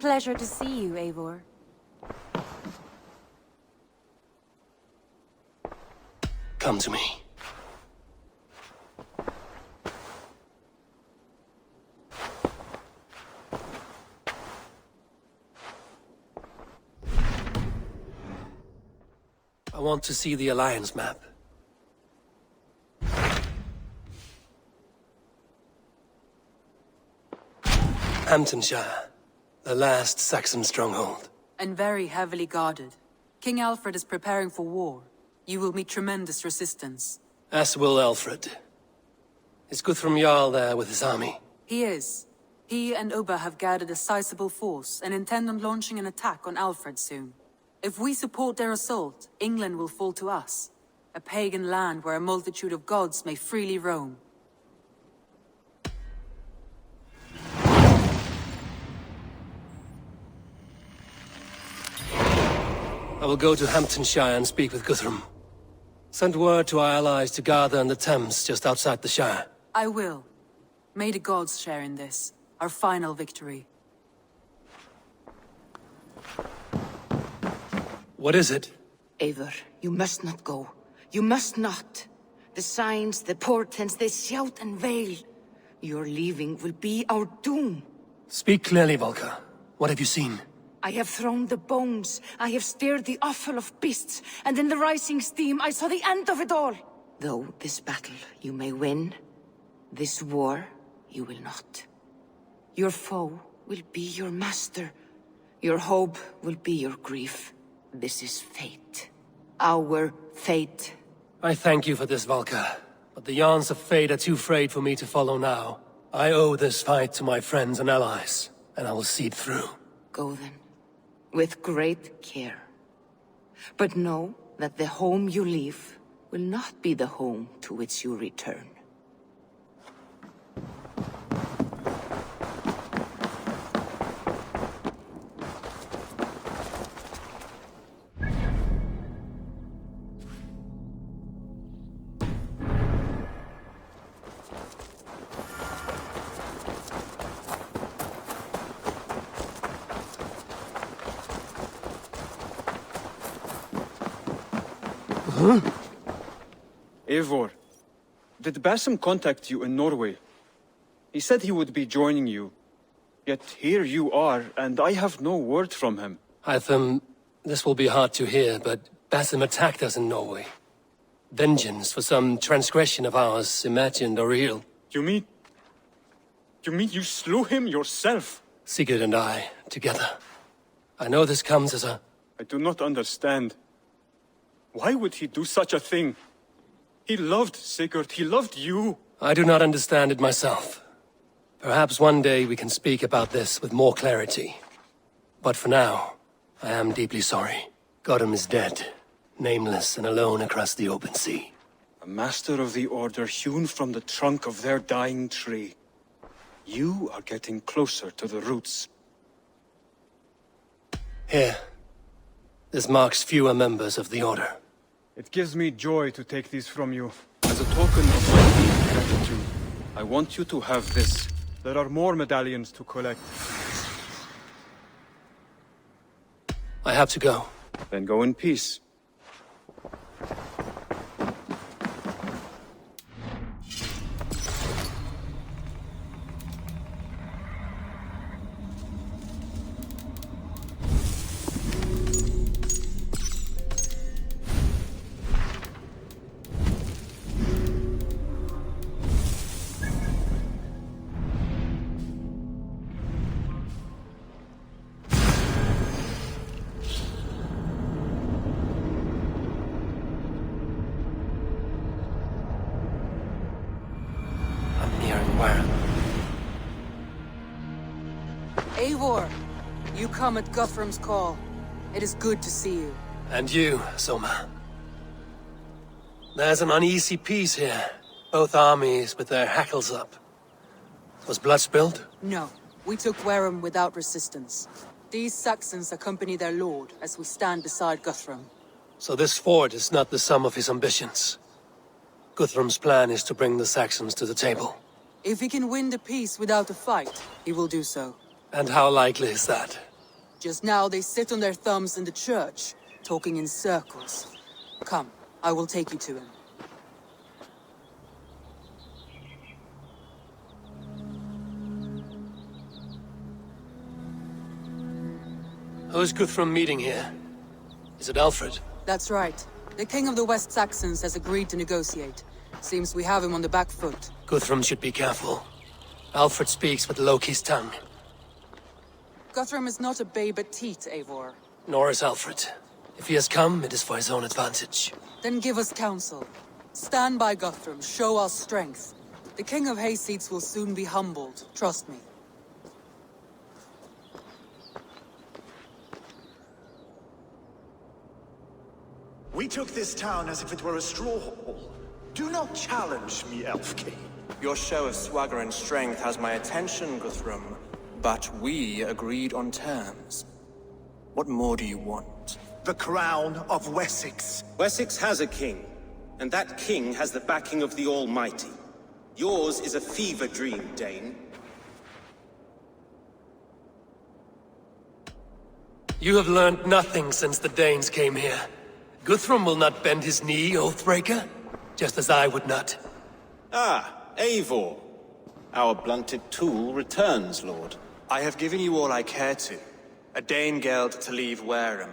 Pleasure to see you, Eivor. Come to me. I want to see the Alliance map. Hamptonshire, the last Saxon stronghold. And very heavily guarded. King Alfred is preparing for war. You will meet tremendous resistance. As will Alfred. Is Guthrum Jarl there with his army? He is. He and Ubba have gathered a sizable force and intend on launching an attack on Alfred soon. If we support their assault, England will fall to us. A pagan land where a multitude of gods may freely roam. I will go to Hamptonshire and speak with Guthrum. Send word to our allies to gather in the Thames just outside the Shire. I will. May the gods share in this, our final victory. What is it? Eivor, you must not go. You must not. The signs, the portents, they shout and wail. Your leaving will be our doom. Speak clearly, Volker. What have you seen? I have thrown the bones, I have stirred the offal of beasts, and in the rising steam I saw the end of it all. Though this battle you may win, this war you will not. Your foe will be your master. Your hope will be your grief. This is fate. Our fate. I thank you for this, Volker. But the yarns of fate are too frayed for me to follow now. I owe this fight to my friends and allies, and I will see it through. Go then, with great care. But know that the home you leave will not be the home to which you return. Eivor, did Basim contact you in Norway? He said he would be joining you. Yet here you are, and I have no word from him. Hytham, this will be hard to hear, but Basim attacked us in Norway. Vengeance for some transgression of ours, imagined or real. You mean you slew him yourself? Sigurd and I, together. I know this comes as a... I do not understand. Why would he do such a thing? He loved Sigurd, he loved you. I do not understand it myself. Perhaps one day we can speak about this with more clarity. But for now, I am deeply sorry. Godham is dead, nameless and alone across the open sea. A master of the Order hewn from the trunk of their dying tree. You are getting closer to the roots. Here. This marks fewer members of the Order. It gives me joy to take these from you. As a token of my deep gratitude, I want you to have this. There are more medallions to collect. I have to go. Then go in peace. Eivor, you come at Guthrum's call. It is good to see you. And you, Soma. There's an uneasy peace here. Both armies with their hackles up. Was blood spilled? No, we took Wareham without resistance. These Saxons accompany their lord as we stand beside Guthrum. So this fort is not the sum of his ambitions. Guthrum's plan is to bring the Saxons to the table. If he can win the peace without a fight, he will do so. And how likely is that? Just now they sit on their thumbs in the church, talking in circles. Come, I will take you to him. Who's Guthrum meeting here? Is it Alfred? That's right. The King of the West Saxons has agreed to negotiate. Seems we have him on the back foot. Guthrum should be careful. Alfred speaks with Loki's tongue. Guthrum is not a babe at teat, Eivor. Nor is Alfred. If he has come, it is for his own advantage. Then give us counsel. Stand by Guthrum, show our strength. The King of Hayseeds will soon be humbled, trust me. We took this town as if it were a straw hall. Do not challenge me, Elf King. Your show of swagger and strength has my attention, Guthrum. But we agreed on terms. What more do you want? The crown of Wessex. Wessex has a king, and that king has the backing of the Almighty. Yours is a fever dream, Dane. You have learned nothing since the Danes came here. Guthrum will not bend his knee, Oathbreaker, just as I would not. Ah, Eivor. Our blunted tool returns, Lord. I have given you all I care to. A Danegeld to leave Wareham.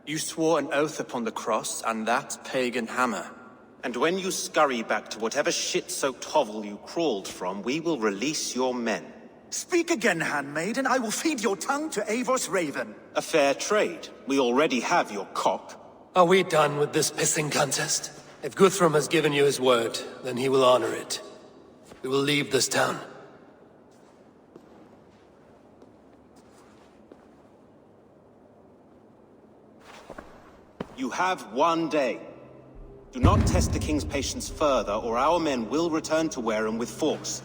You swore an oath upon the cross, and that pagan hammer. And when you scurry back to whatever shit-soaked hovel you crawled from, we will release your men. Speak again, handmaid, and I will feed your tongue to Eivor's raven. A fair trade. We already have your cock. Are we done with this pissing contest? If Guthrum has given you his word, then he will honor it. We will leave this town. You have one day. Do not test the king's patience further, or our men will return to Wareham with force.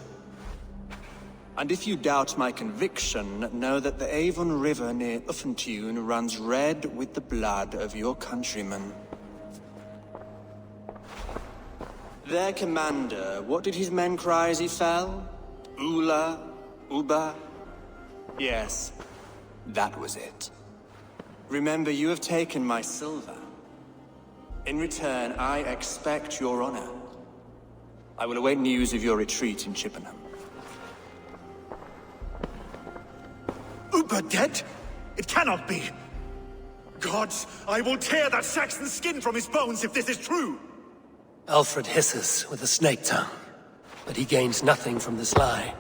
And if you doubt my conviction, know that the Avon River near Uffentune runs red with the blood of your countrymen. Their commander, what did his men cry as he fell? Ula? Uba? Yes, that was it. Remember, you have taken my silver. In return, I expect your honor. I will await news of your retreat in Chippenham. Uber dead? It cannot be. Gods, I will tear that Saxon's skin from his bones if this is true. Alfred hisses with a snake tongue, but he gains nothing from this lie.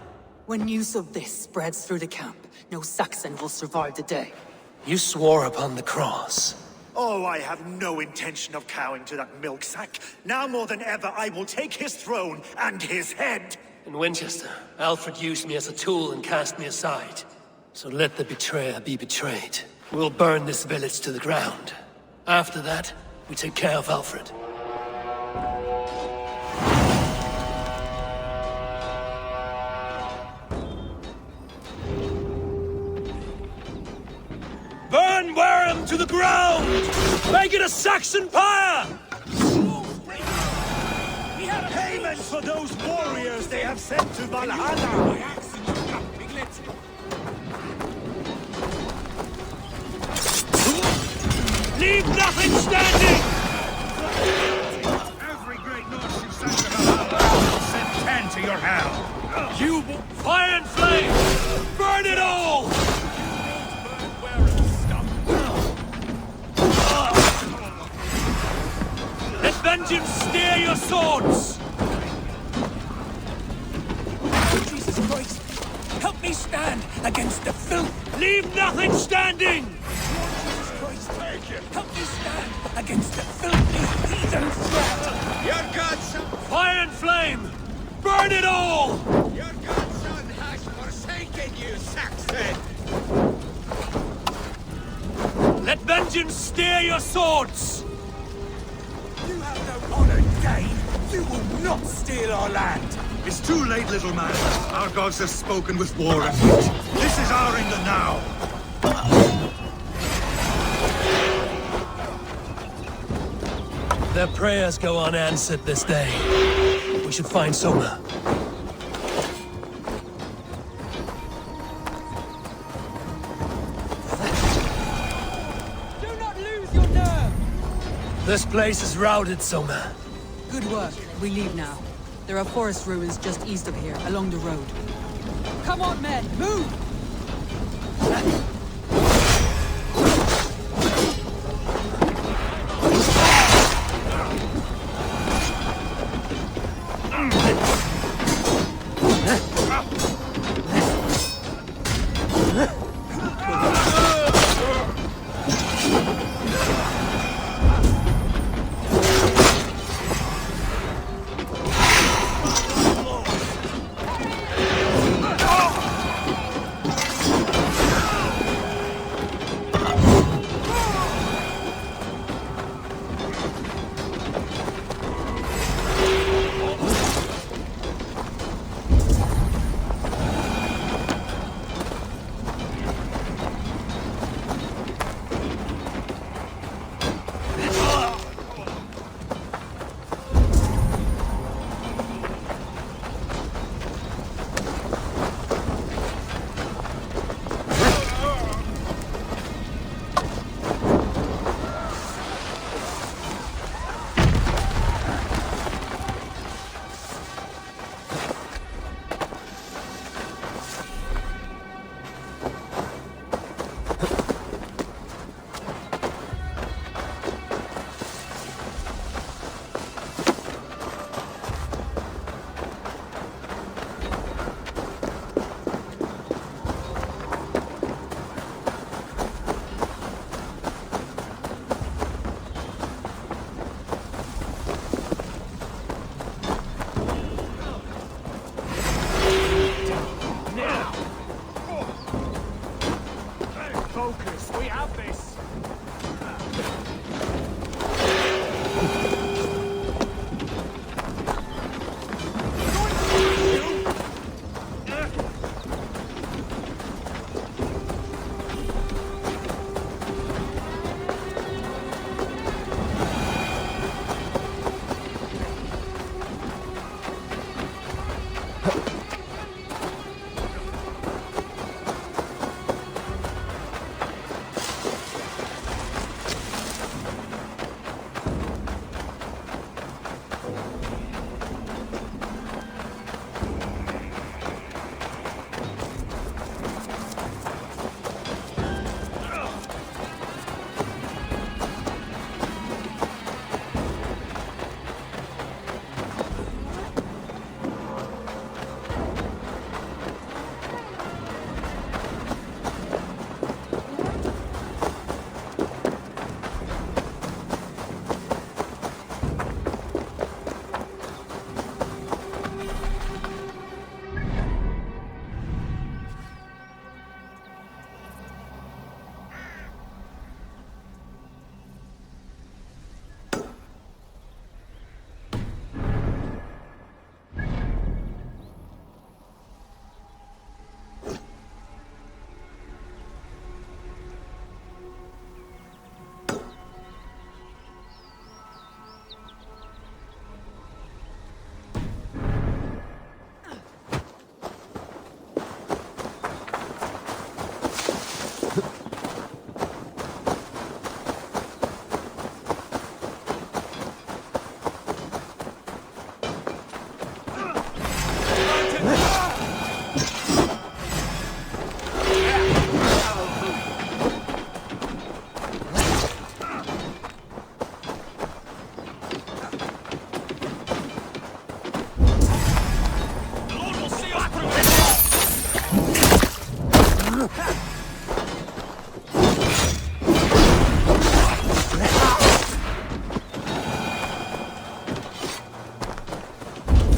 When news of this spreads through the camp, no Saxon will survive the day. You swore upon the cross. Oh, I have no intention of cowing to that milk sack. Now more than ever, I will take his throne and his head. In Winchester, Alfred used me as a tool and cast me aside. So let the betrayer be betrayed. We'll burn this village to the ground. After that, we take care of Alfred. Burn Wareham to the ground! Make it a Saxon pyre! Payment for those warriors they have sent to Valhalla! Leave nothing standing! Every great Norse you sent to Valhalla will send 10 to your hell. You fire and flame! Burn it all! Let vengeance steer your swords! Jesus Christ! Help me stand against the filth! Leave nothing standing! Jesus Christ! Help me stand against the filthy heathen threat! Your godson! Fire and flame! Burn it all! Your godson has forsaken you, Saxon! Let vengeance steer your swords! You have no honor, Dane! You will not steal our land! It's too late, little man. Our gods have spoken with war and heat. This is our England now! Their prayers go unanswered this day. We should find Soma. This place is routed, Soma. Good work. We leave now. There are forest ruins just east of here, along the road. Come on, men! Move!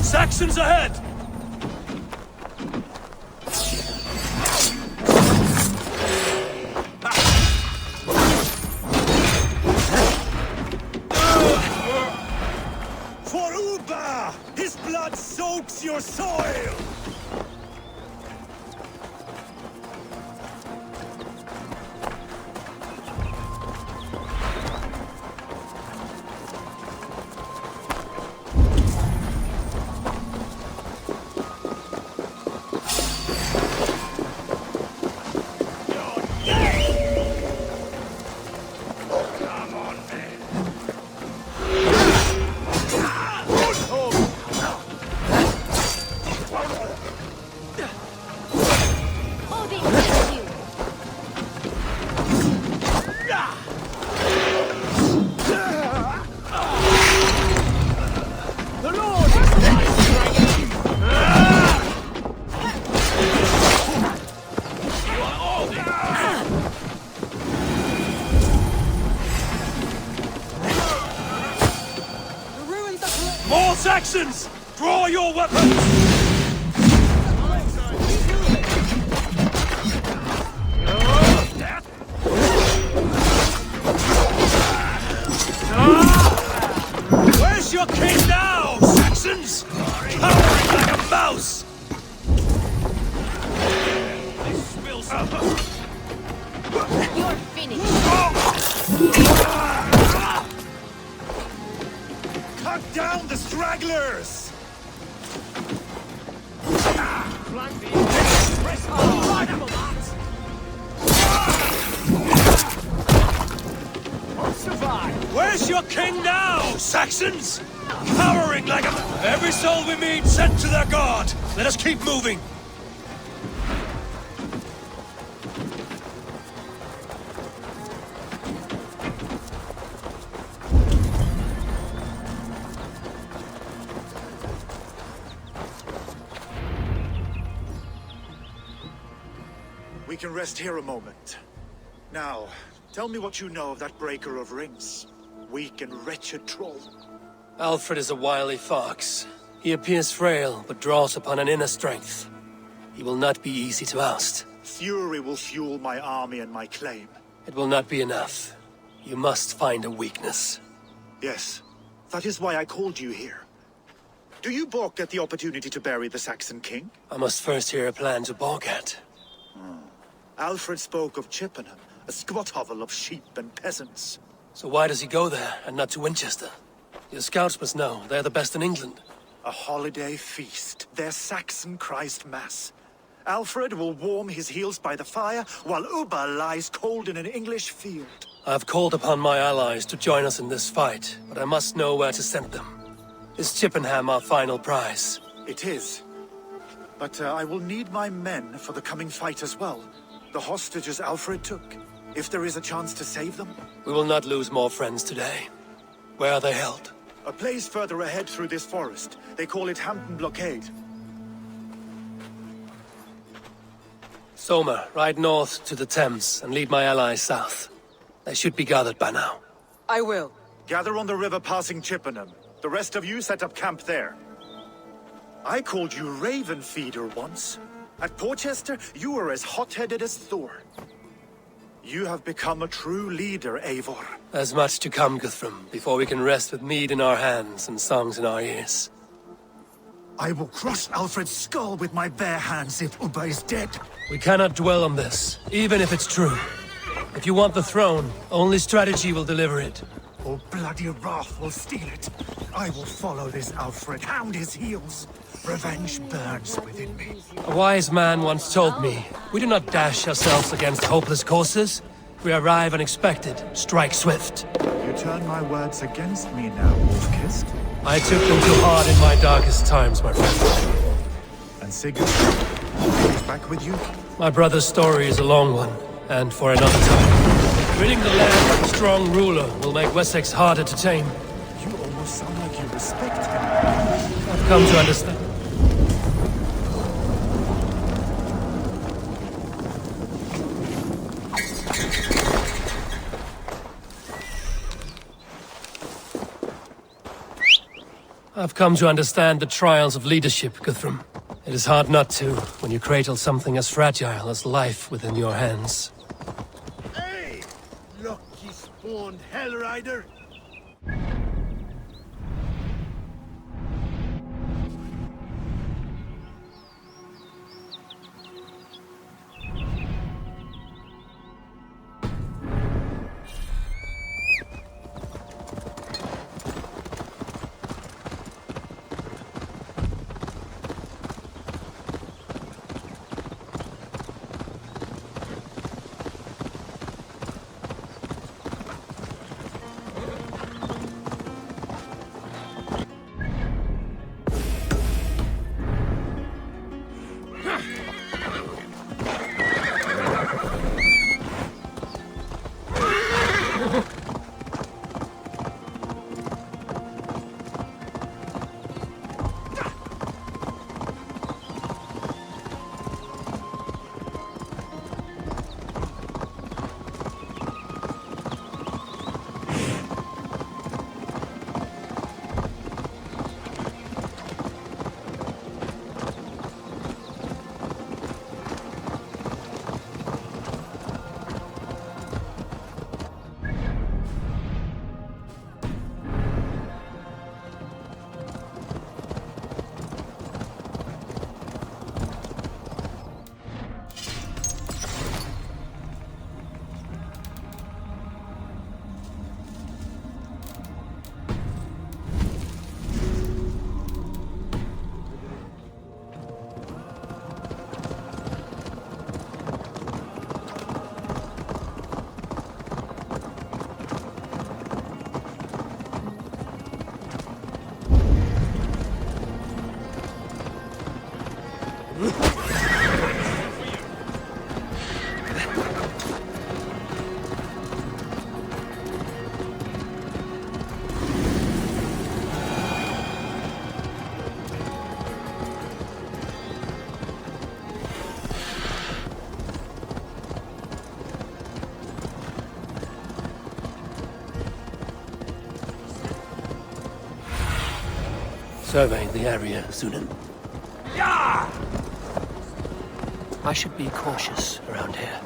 Saxons ahead! For Uba! His blood soaks your soil! More Saxons! Draw your weapons! Where's your king now, Saxons? Cowering like a mouse! You're finished. Cut down the stragglers! Where's your king now, Saxons? Cowering like a... Every soul we meet sent to their god! Let us keep moving! We can rest here a moment. Now, tell me what you know of that breaker of rings. Weak and wretched troll. Alfred is a wily fox. He appears frail, but draws upon an inner strength. He will not be easy to oust. Fury will fuel my army and my claim. It will not be enough. You must find a weakness. Yes, that is why I called you here. Do you balk at the opportunity to bury the Saxon king? I must first hear a plan to balk at. Alfred spoke of Chippenham, a squat hovel of sheep and peasants. So why does he go there, and not to Winchester? Your scouts must know, they're the best in England. A holiday feast, their Saxon Christ Mass. Alfred will warm his heels by the fire, while Ubba lies cold in an English field. I have called upon my allies to join us in this fight, but I must know where to send them. Is Chippenham our final prize? It is. But I will need my men for the coming fight as well. The hostages Alfred took. If there is a chance to save them. We will not lose more friends today. Where are they held? A place further ahead through this forest. They call it Hampton Blockade. Somer, ride north to the Thames and lead my allies south. They should be gathered by now. I will. Gather on the river passing Chippenham. The rest of you set up camp there. I called you Raven Feeder once. At Porchester, you were as hot-headed as Thor. You have become a true leader, Eivor. There's much to come, Guthrum, before we can rest with mead in our hands and songs in our ears. I will crush Alfred's skull with my bare hands if Ubba is dead. We cannot dwell on this, even if it's true. If you want the throne, only strategy will deliver it. Or bloody wrath will steal it. I will follow this Alfred, hound his heels. Revenge burns within me. A wise man once told me, we do not dash ourselves against hopeless courses. We arrive unexpected, strike swift. You turn my words against me now, Wolf-Kissed. I took them too hard in my darkest times, my friend. And Sigurd, he's back with you? My brother's story is a long one, and for another time. Ridding the land of a strong ruler will make Wessex harder to tame. You almost sound like you respect him. I've come to understand. I've come to understand the trials of leadership, Guthrum. It is hard not to, when you cradle something as fragile as life within your hands. Hey! Lucky spawned Hellrider! Surveying the area, Sunan. I should be cautious around here.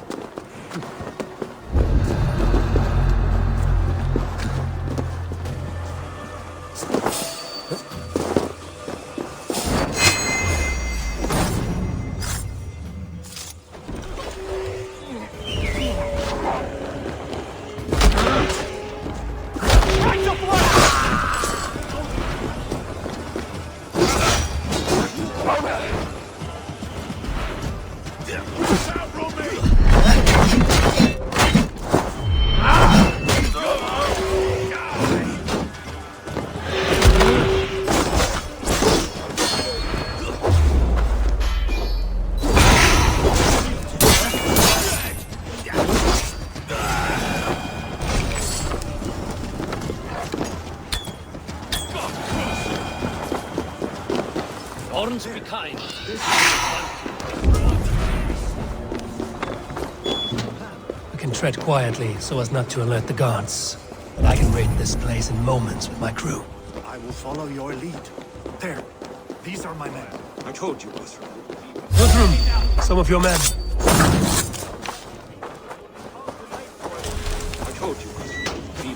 Be kind. We can tread quietly so as not to alert the guards. But I can raid this place in moments with my crew. I will follow your lead. There. These are my men. I told you, Guthrum. Guthrum! Some of your men. I told you, Guthrum. Be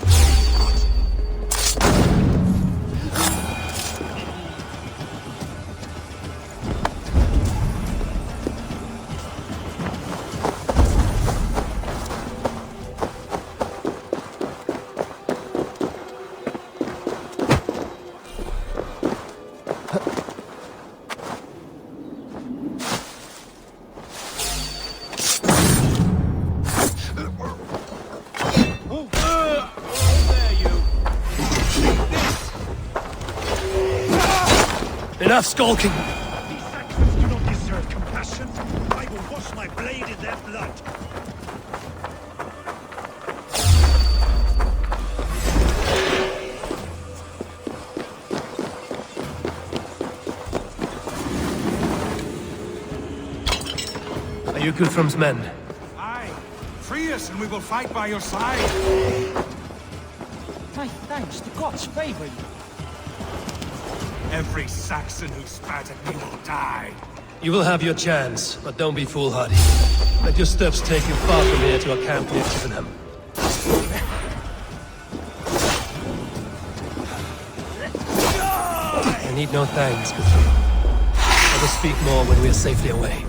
Enough skulking! These Saxons do not deserve compassion. I will wash my blade in their blood. Are you Guthrum's men? Aye. Free us and we will fight by your side. My thanks, the gods favor you. Every Saxon who spat at me will die. You will have your chance, but don't be foolhardy. Let your steps take you far from here to a camp near Chippenham. I need no thanks, Guthrum. Let us speak more when we are safely away.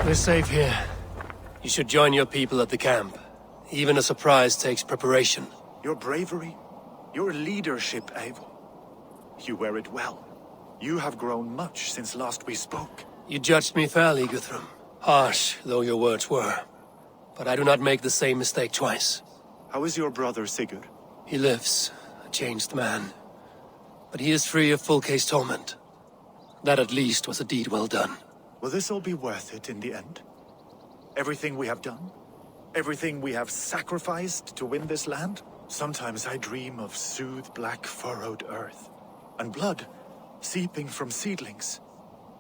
We're safe here. You should join your people at the camp. Even a surprise takes preparation. Your bravery, your leadership, Eivor. You wear it well. You have grown much since last we spoke. You judged me fairly, Guthrum. Harsh though your words were. But I do not make the same mistake twice. How is your brother, Sigurd? He lives, a changed man. But he is free of full case torment. That at least was a deed well done. Will this all be worth it in the end? Everything we have done? Everything we have sacrificed to win this land? Sometimes I dream of soothed black furrowed earth. And blood seeping from seedlings,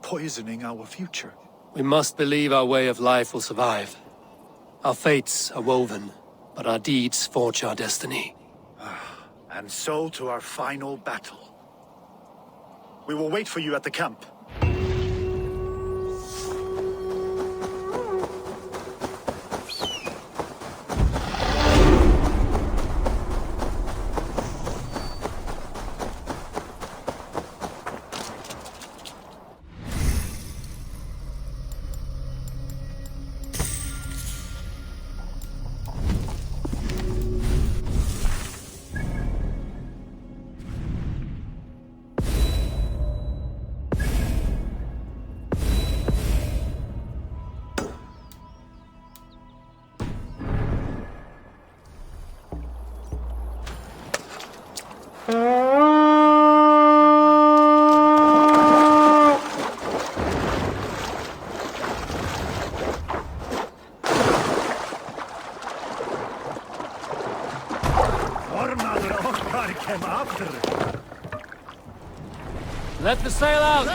poisoning our future. We must believe our way of life will survive. Our fates are woven, but our deeds forge our destiny. And so to our final battle. We will wait for you at the camp. Let the sail out!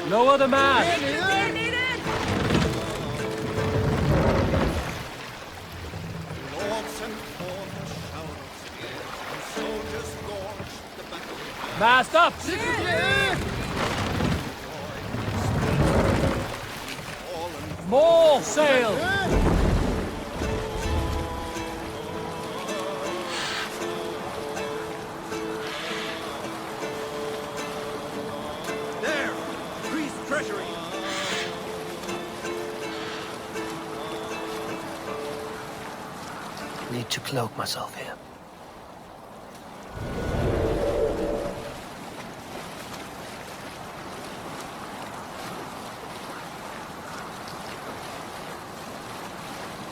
No other man! Mast up! More sail! Need to cloak myself here.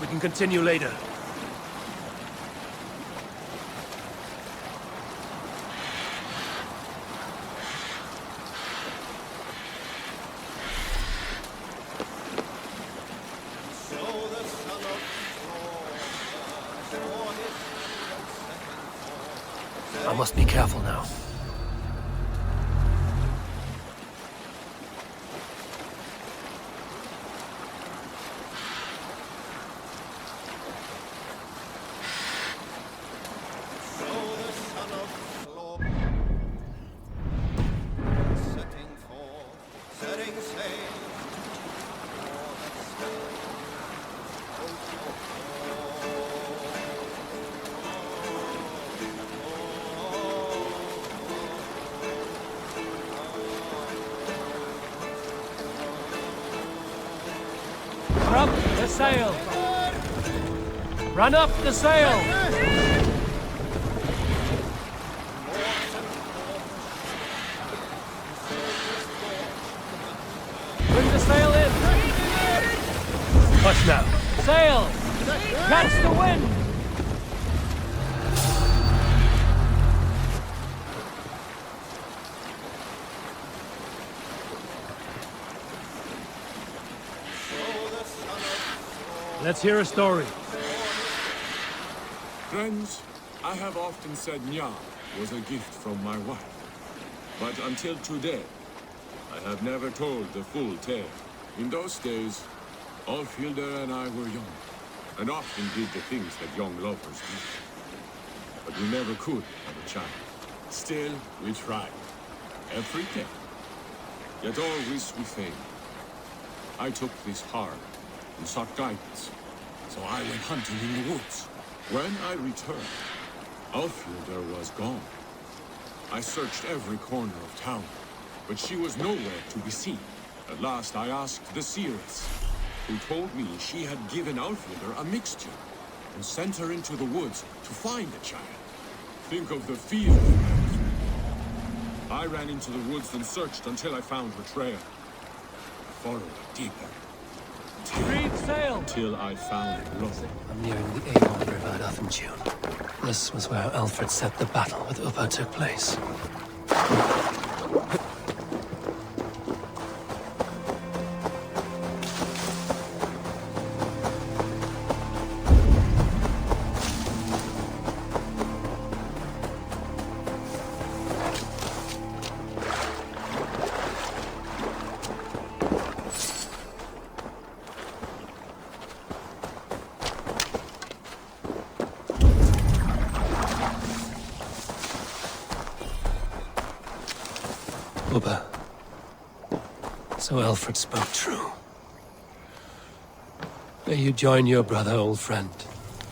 We can continue later. I must be careful now. Up the sail! Run up the sail! Bring the sail in! Push now! Sail! Catch the wind! Let's hear a story. Friends, I have often said Nya was a gift from my wife. But until today, I have never told the full tale. In those days, Alfhilda and I were young, and often did the things that young lovers do. But we never could have a child. Still, we tried. Every day. Yet always we failed. I took this hard and sought guidance, so I went hunting in the woods. When I returned, Alfhilda was gone. I searched every corner of town, but she was nowhere to be seen. At last I asked the seeress, who told me she had given Alfhilda a mixture and sent her into the woods to find a child. Think of the fear that was me. I ran into the woods and searched until I found her trail. I followed it deeper. Till I found Loth. I'm nearing the Eivor River at Athenjune. This was where Alfred said the battle with Ubba took place. Ubba. So Alfred spoke true. May you join your brother, old friend,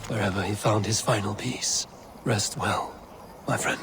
wherever he found his final peace. Rest well, my friend.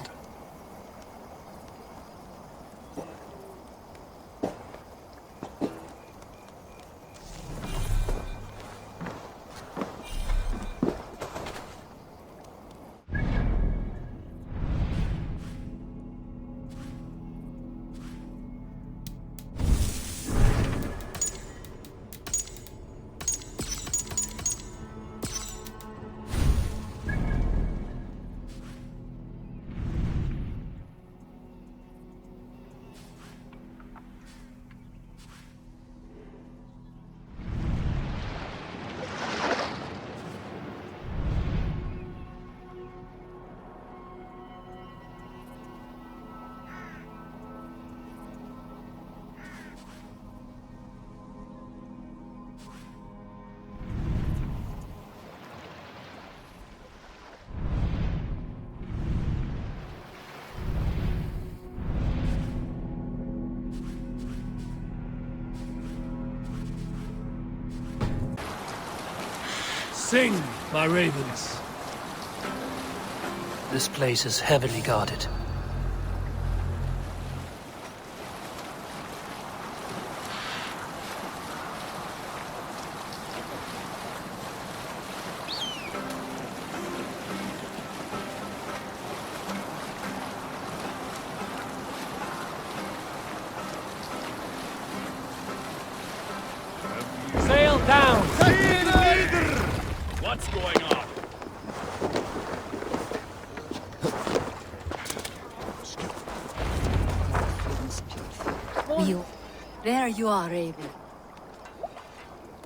Sing, my ravens. This place is heavily guarded. Sail down! What's going on? There you are, Eivor.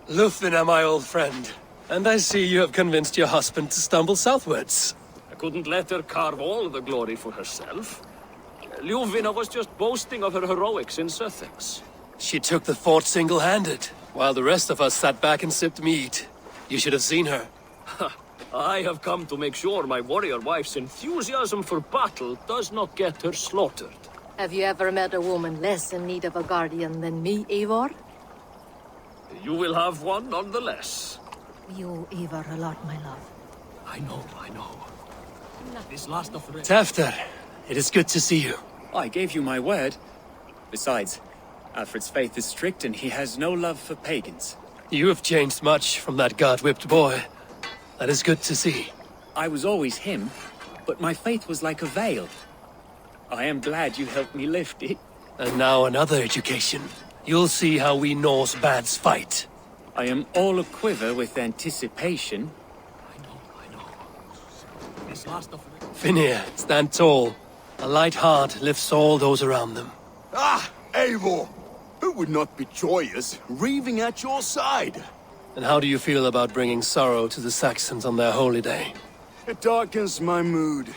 Lufina, my old friend. And I see you have convinced your husband to stumble southwards. I couldn't let her carve all the glory for herself. Ljuvina was just boasting of her heroics in Sussex. She took the fort single-handed, while the rest of us sat back and sipped mead. You should have seen her. I have come to make sure my warrior wife's enthusiasm for battle does not get her slaughtered. Have you ever met a woman less in need of a guardian than me, Eivor? You will have one nonetheless. We owe Eivor a lot, my love. I know. This last of the... Tafter, it is good to see you. I gave you my word. Besides, Alfred's faith is strict and he has no love for pagans. You have changed much from that god-whipped boy. That is good to see. I was always him, but my faith was like a veil. I am glad you helped me lift it. And now another education. You'll see how we Norse bads fight. I am all aquiver with anticipation. I know. This last of the... Finir, stand tall. A light heart lifts all those around them. Ah, Eivor! Who would not be joyous, raving at your side? And how do you feel about bringing sorrow to the Saxons on their holy day? It darkens my mood.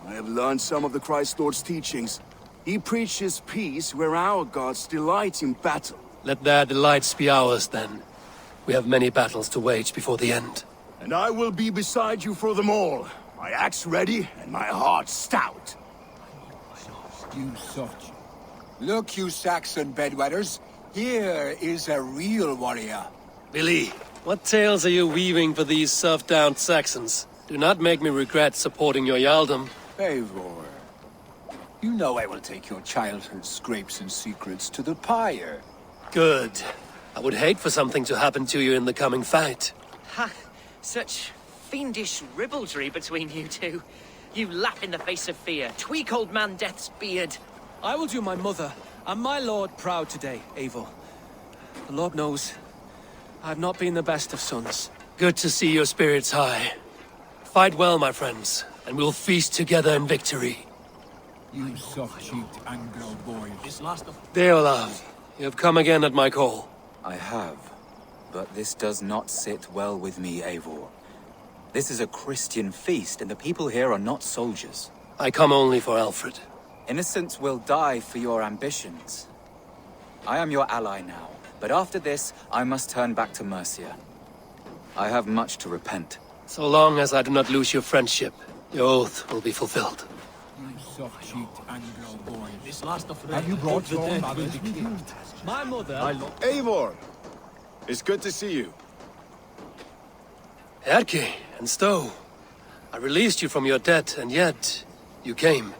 I have learned some of the Christ Lord's teachings. He preaches peace where our gods delight in battle. Let their delights be ours, then. We have many battles to wage before the end. And I will be beside you for them all. My axe ready and my heart stout. You such. Look, you Saxon bedwetters. Here is a real warrior. Billy, what tales are you weaving for these serf-down Saxons? Do not make me regret supporting your Jarldom. Eivor, you know I will take your childhood scrapes and secrets to the pyre. Good. I would hate for something to happen to you in the coming fight. Ha! Such fiendish ribaldry between you two. You laugh in the face of fear, tweak old man Death's beard. I will do my mother and my lord proud today, Eivor. The Lord knows, I have not been the best of sons. Good to see your spirits high. Fight well, my friends, and we'll feast together in victory. You soft-cheeked Anglo boys. Deolav, you have come again at my call. I have, but this does not sit well with me, Eivor. This is a Christian feast, and the people here are not soldiers. I come only for Alfred. Innocents will die for your ambitions. I am your ally now, but after this, I must turn back to Mercia. I have much to repent. So long as I do not lose your friendship, your oath will be fulfilled. You soft-cheeked Anglo boys. Have you brought your mothers with you? My mother... Eivor! It's good to see you. Erke and Stowe. I released you from your debt, and yet you came.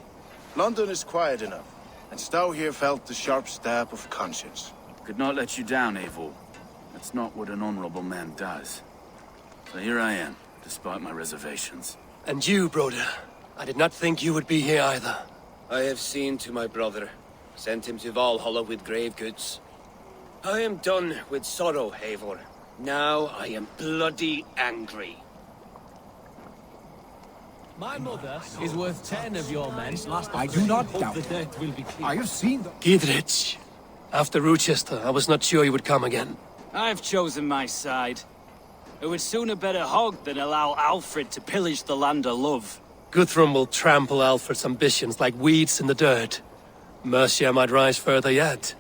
London is quiet enough, and Stow here felt the sharp stab of conscience. Could not let you down, Eivor. That's not what an honorable man does. So here I am, despite my reservations. And you, Broder. I did not think you would be here either. I have seen to my brother, sent him to Valhalla with grave goods. I am done with sorrow, Eivor. Now I am bloody angry. My mother is worth 10 of your men. I do not doubt it. I have seen them. Gidrich. After Rochester, I was not sure you would come again. I've chosen my side. It would sooner bet a hog than allow Alfred to pillage the land of love. Guthrum will trample Alfred's ambitions like weeds in the dirt. Mercia might rise further yet.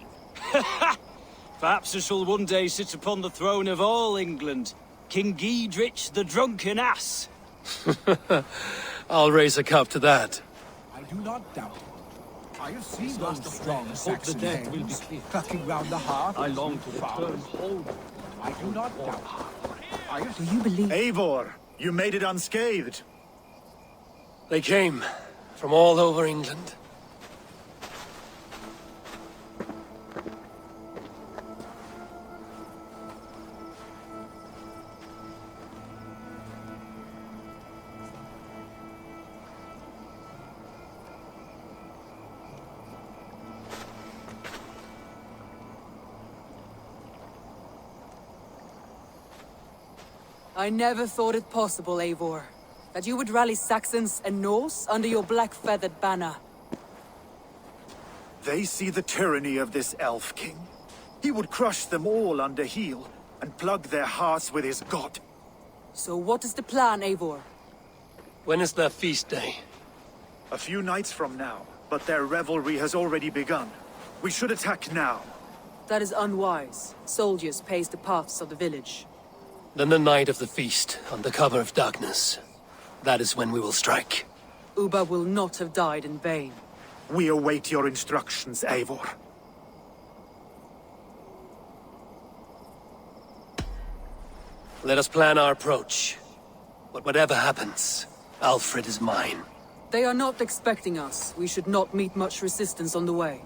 Perhaps I shall one day sit upon the throne of all England. King Giedrich the drunken ass. I'll raise a cup to that. I do not doubt it. I have seen those strong Saxon hands clucking round the hearth. I long to return home. I do not doubt it. Do you believe... Eivor, you made it unscathed. They came from all over England. I never thought it possible, Eivor, that you would rally Saxons and Norse under your black-feathered banner. They see the tyranny of this elf king. He would crush them all under heel and plug their hearts with his god. So what is the plan, Eivor? When is their feast day? A few nights from now, but their revelry has already begun. We should attack now. That is unwise. Soldiers pace the paths of the village. Then the night of the feast, under cover of darkness. That is when we will strike. Ubba will not have died in vain. We await your instructions, Eivor. Let us plan our approach. But whatever happens, Alfred is mine. They are not expecting us. We should not meet much resistance on the way.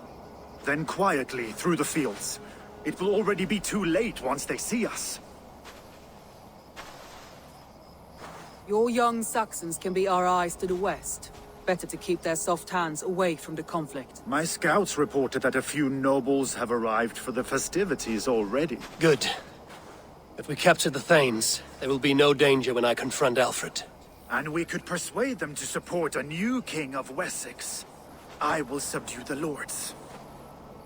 Then quietly through the fields. It will already be too late once they see us. Your young Saxons can be our eyes to the west. Better to keep their soft hands away from the conflict. My scouts reported that a few nobles have arrived for the festivities already. Good. If we capture the Thanes, there will be no danger when I confront Alfred. And we could persuade them to support a new king of Wessex. I will subdue the lords.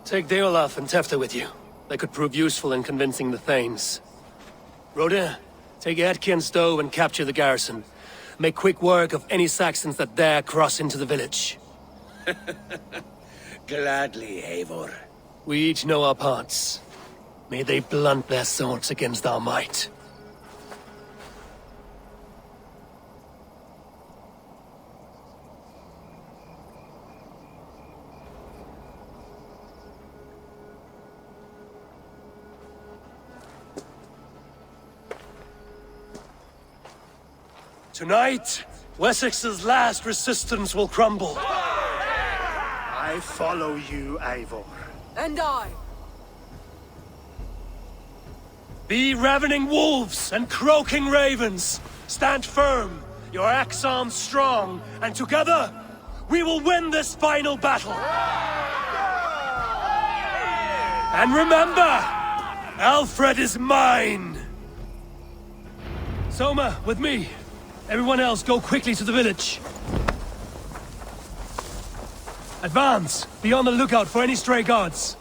Take Deolaf and Tefta with you. They could prove useful in convincing the Thanes. Rodin, take Edke and Stowe and capture the garrison. Make quick work of any Saxons that dare cross into the village. Gladly, Eivor. We each know our parts. May they blunt their swords against our might. Tonight, Wessex's last resistance will crumble. I follow you, Eivor. And I. Be ravening wolves and croaking ravens. Stand firm, your axe arms strong, and together, we will win this final battle. And remember, Alfred is mine. Soma, with me. Everyone else, go quickly to the village. Advance! Be on the lookout for any stray guards.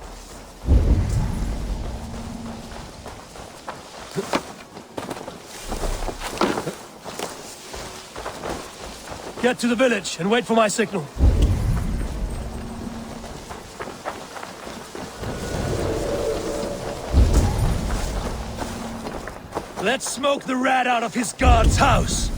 Get to the village and wait for my signal. Let's smoke the rat out of his guard's house.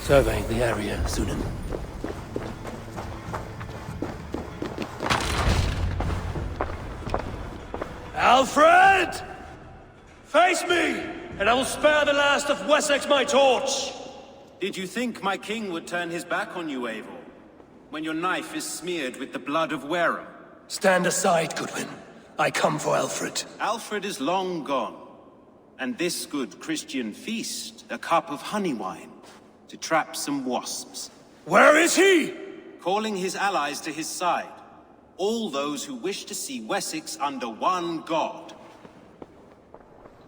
Surveying the area, Sunan. Alfred! Face me, and I will spare the last of Wessex my torch! Did you think my king would turn his back on you, Eivor? When your knife is smeared with the blood of Wareham? Stand aside, Goodwin. I come for Alfred. Alfred is long gone. And this good Christian feast, a cup of honey wine, to trap some wasps. Where is he? Calling his allies to his side. All those who wish to see Wessex under one god.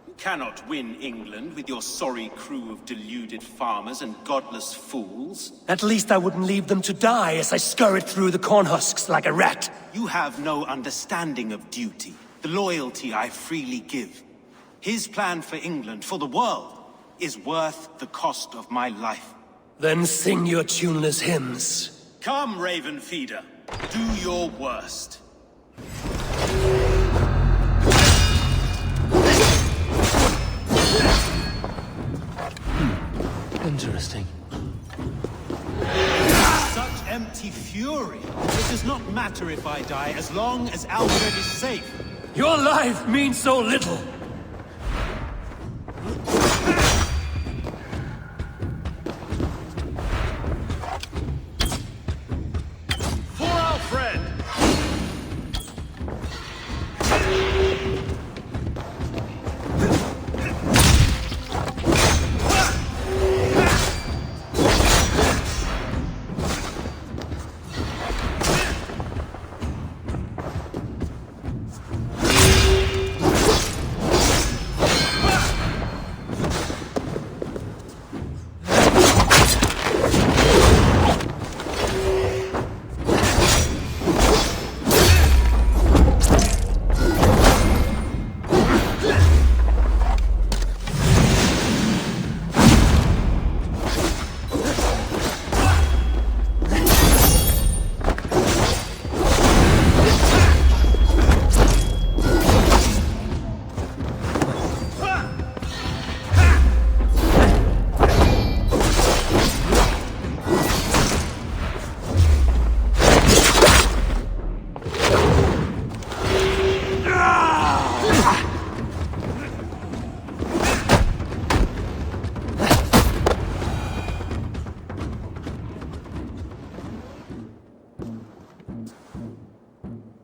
You cannot win England with your sorry crew of deluded farmers and godless fools. At least I wouldn't leave them to die as I scurried through the corn husks like a rat. You have no understanding of duty, the loyalty I freely give. His plan for England, for the world, is worth the cost of my life. Then sing your tuneless hymns. Come, Raven Feeder. Do your worst. Interesting. Such empty fury. It does not matter if I die, as long as Alfred is safe. Your life means so little.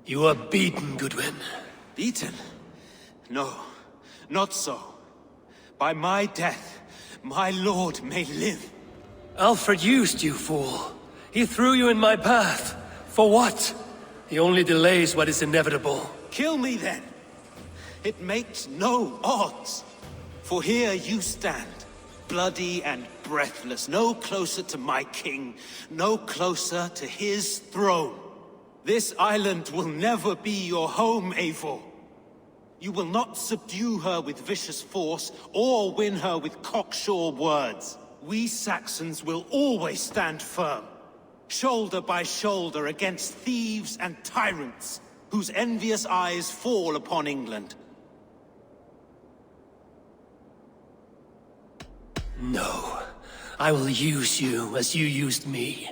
You are beaten, Goodwin. Beaten? No, not so. By my death, my lord may live. Alfred used you, fool. He threw you in my path. For what? He only delays what is inevitable. Kill me then. It makes no odds. For here you stand, bloody and breathless, no closer to my king, no closer to his throne. This island will never be your home, Eivor. You will not subdue her with vicious force, or win her with cocksure words. We Saxons will always stand firm, shoulder by shoulder against thieves and tyrants, whose envious eyes fall upon England. No. I will use you as you used me.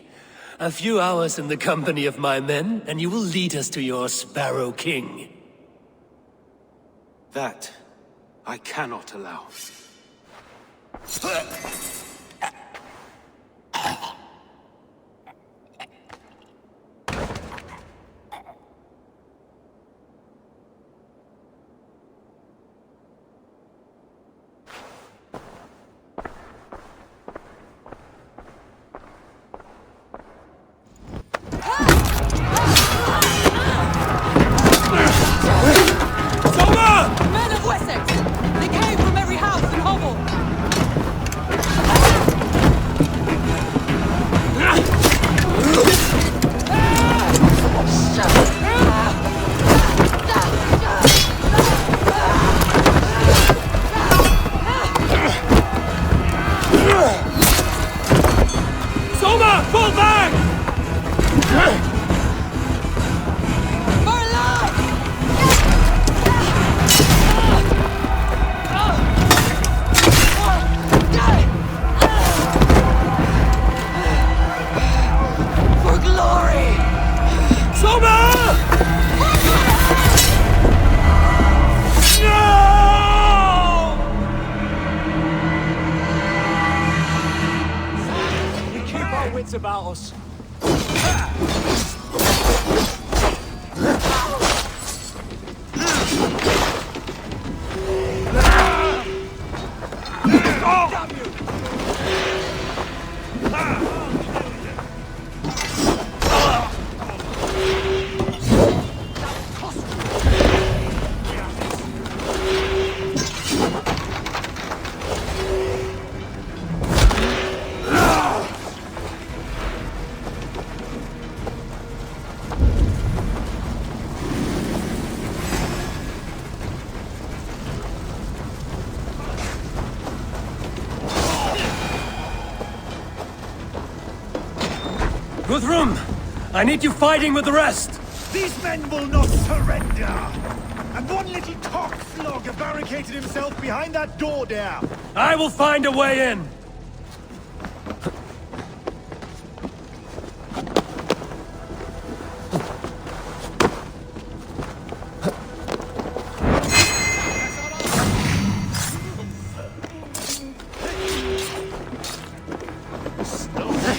A few hours in the company of my men, and you will lead us to your Sparrow King. That I cannot allow. Men of Wessex! They came from every house and hovel! Soma! Fall back! For glory! Soma! We keep our wits about us. Guthrum! I need you fighting with the rest! These men will not surrender! And one little cockflogger barricaded himself behind that door there! I will find a way in!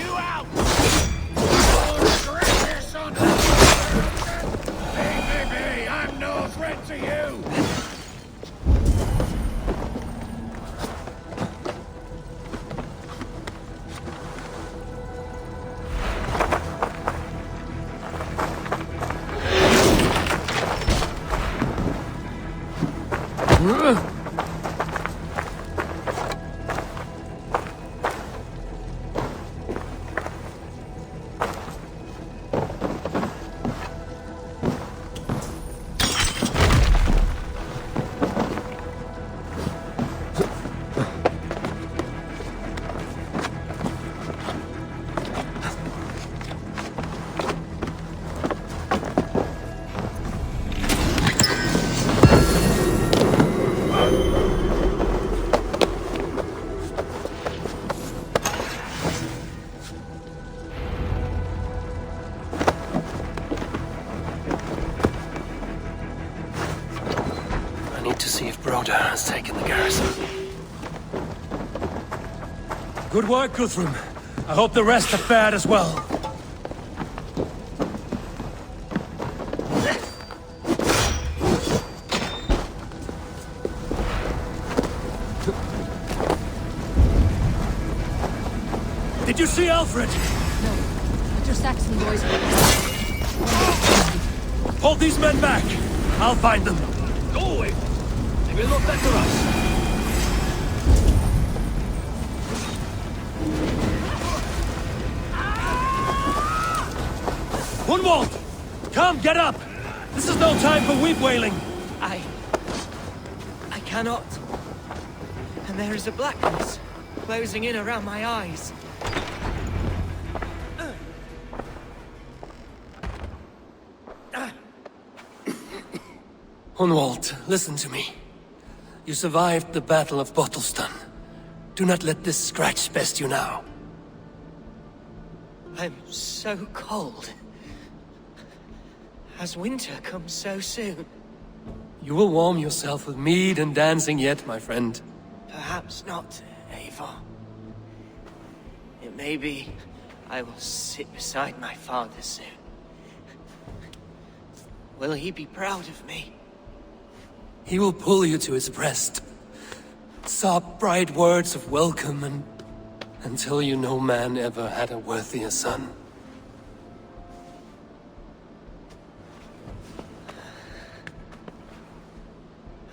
You out! Hey, I'm no threat to you! Broder has taken the garrison. Good work, Guthrum. I hope the rest have fared as well. Did you see Alfred? No, but your Saxon boys were... Hold these men back! I'll find them. Go away! They will not better us. Hunwald! Come, get up! This is no time for weep wailing! I cannot. And there is a blackness closing in around my eyes. Hunwald, listen to me. You survived the Battle of Bottleston. Do not let this scratch best you now. I'm so cold. Has winter come so soon? You will warm yourself with mead and dancing yet, my friend. Perhaps not, Eivor. It may be I will sit beside my father soon. Will he be proud of me? He will pull you to his breast. Sob bright words of welcome and... until you no man ever had a worthier son.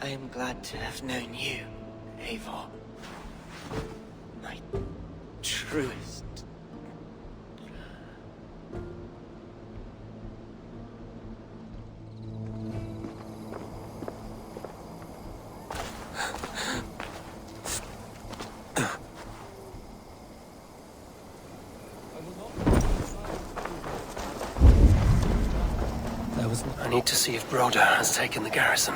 I am glad to have known you, Eivor. My truest. I need to see if Broder has taken the garrison.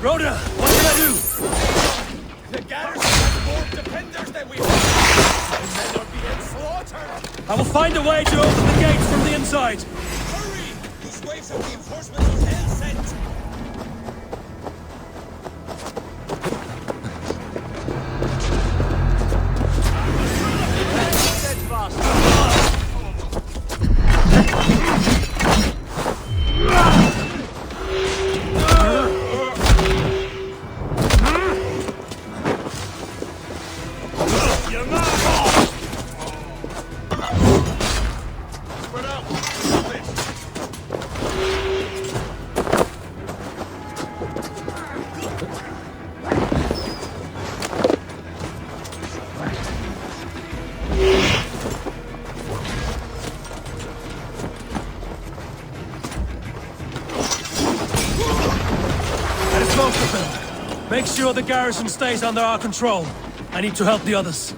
Rhoda, what can I do? The garrison has more defenders than we have. The men are being slaughtered. I will find a way to open the gates from the inside. Hurry! These waves of reinforcements of hell sent. Make sure the garrison stays under our control. I need to help the others.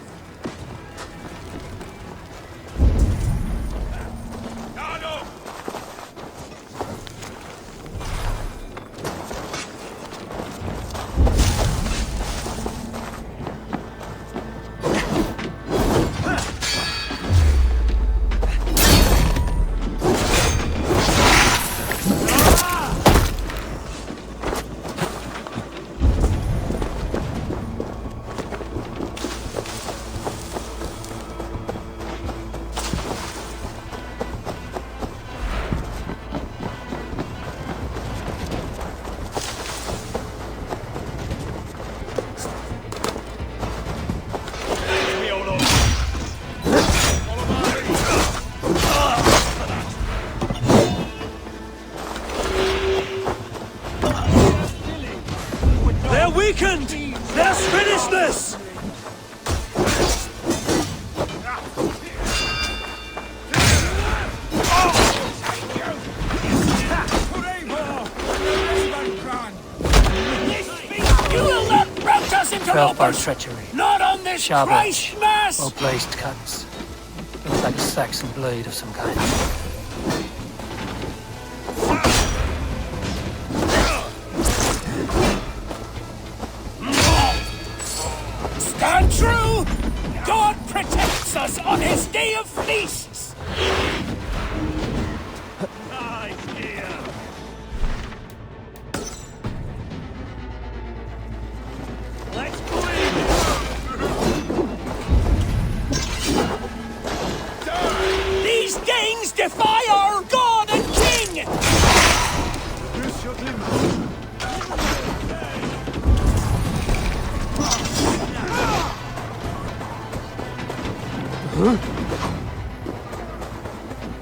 Weakened! Let's finish this! You will not rout us into Felpar's treachery. Not on this Christmas! Well-placed cuts. Looks like a Saxon blade of some kind.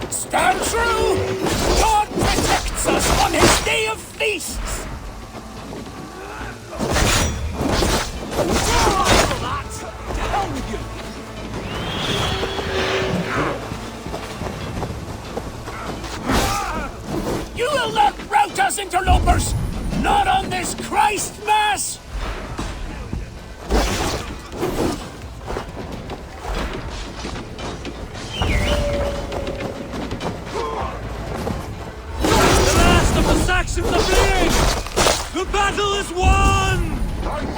Stand true! God protects us on his day of feasts! To hell with you! You will not rout us, interlopers! Not on this Christ Mass! Saxons are fleeing! The battle is won!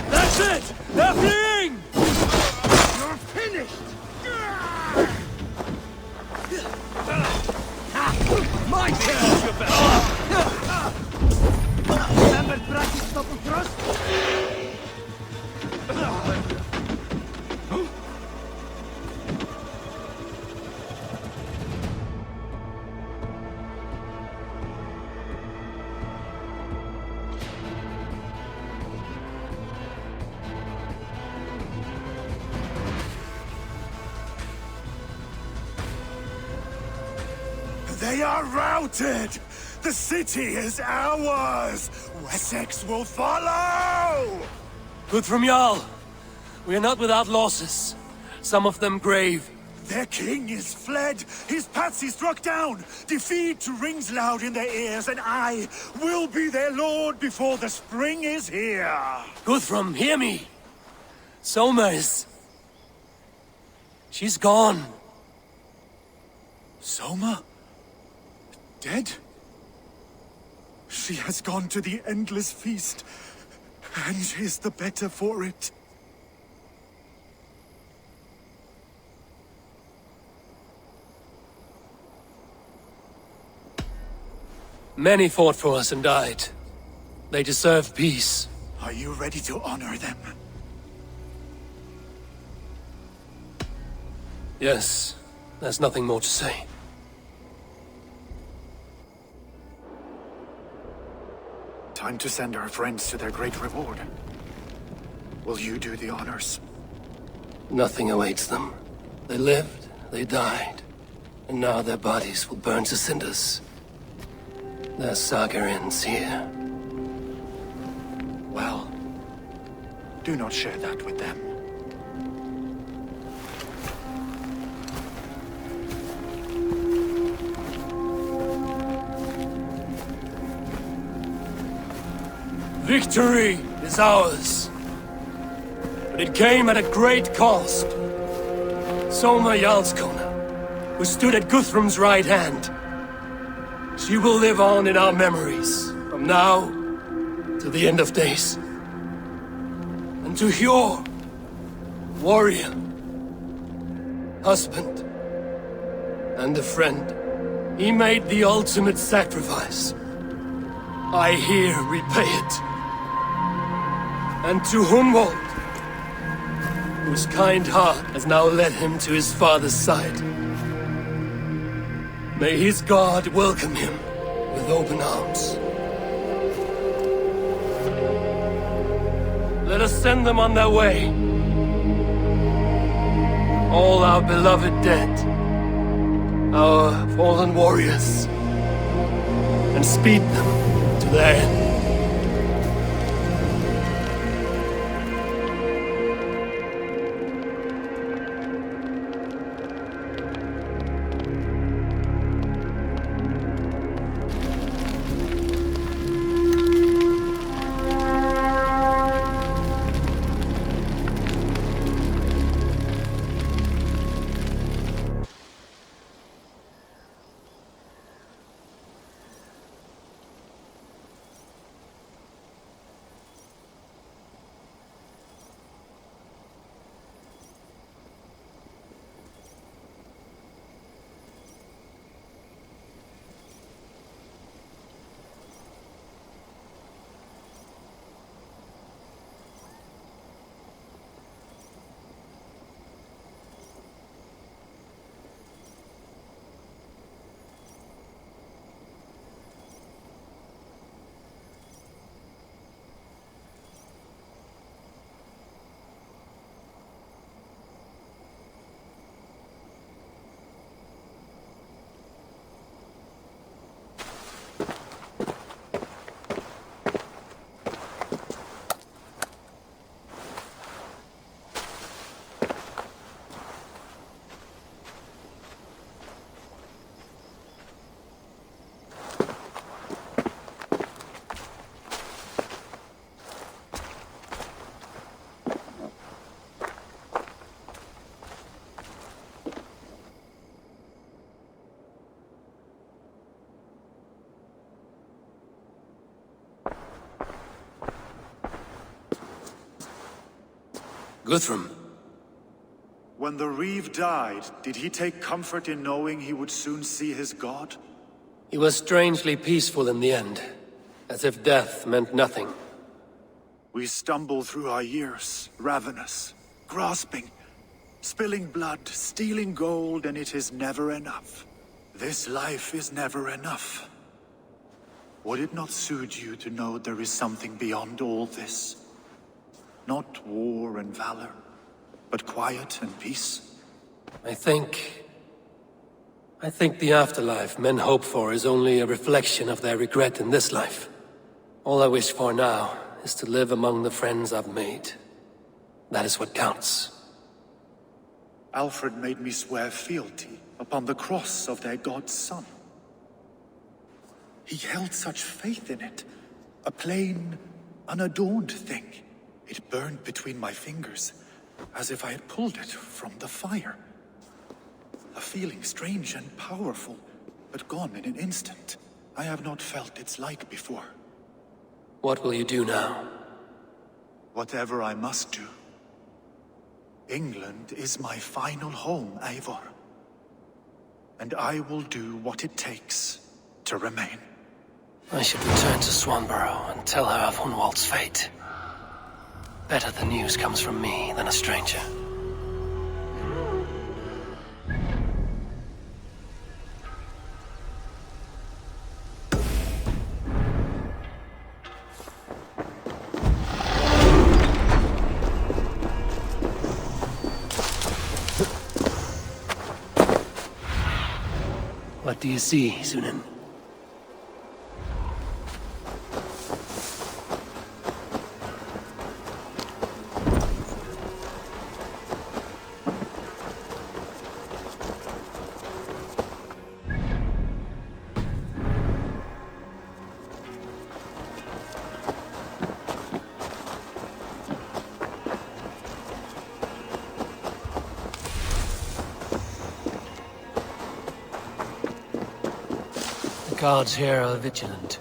That's it! They're fleeing! You're finished! My turn! Remember practice double thrust? They are routed! The city is ours! Wessex will follow! Good from Jarl. We are not without losses. Some of them grave. Their king is fled! His patsy struck down! Defeat rings loud in their ears, and I will be their lord before the spring is here! Guthrum, hear me! Soma is... she's gone. Soma? Dead? She has gone to the endless feast, and is the better for it. Many fought for us and died. They deserve peace. Are you ready to honor them? Yes, there's nothing more to say. Time to send our friends to their great reward. Will you do the honors? Nothing awaits them. They lived, they died, and now their bodies will burn to cinders. Their saga ends here. Well, do not share that with them. Victory is ours. But it came at a great cost. Soma Jarlskona, who stood at Guthrum's right hand. She will live on in our memories, from now to the end of days. And to Hjor, warrior, husband, and a friend, he made the ultimate sacrifice. I here repay it. And to Hunwald, whose kind heart has now led him to his father's side. May his God welcome him with open arms. Let us send them on their way. All our beloved dead, our fallen warriors, and speed them to their end. Guthrum. When the Reeve died, did he take comfort in knowing he would soon see his god? He was strangely peaceful in the end, as if death meant nothing. We stumble through our years, ravenous, grasping, spilling blood, stealing gold, and it is never enough. This life is never enough. Would it not soothe you to know there is something beyond all this? Not war and valor, but quiet and peace? I think the afterlife men hope for is only a reflection of their regret in this life. All I wish for now is to live among the friends I've made. That is what counts. Alfred made me swear fealty upon the cross of their god's son. He held such faith in it, a plain, unadorned thing. It burned between my fingers, as if I had pulled it from the fire. A feeling strange and powerful, but gone in an instant. I have not felt its like before. What will you do now? Whatever I must do. England is my final home, Eivor. And I will do what it takes to remain. I should return to Swanborough and tell her of Hunwald's fate. Better the news comes from me than a stranger. What do you see, Sunan? The guards here are vigilant.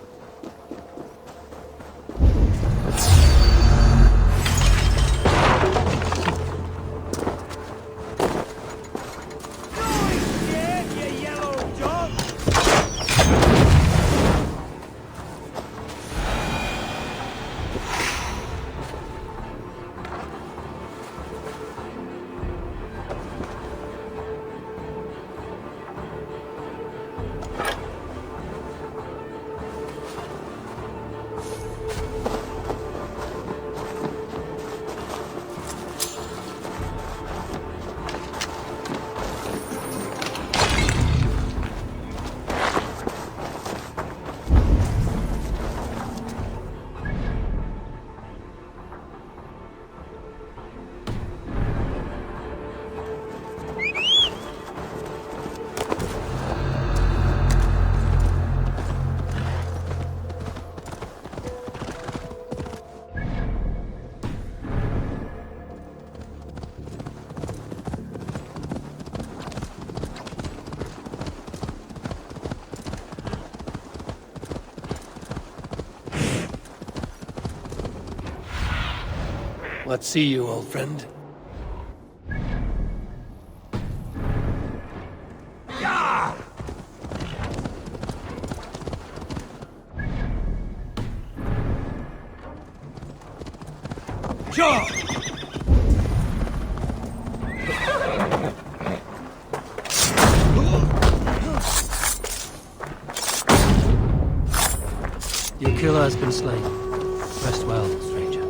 What see you, old friend? Your killer has been slain. Rest well, stranger.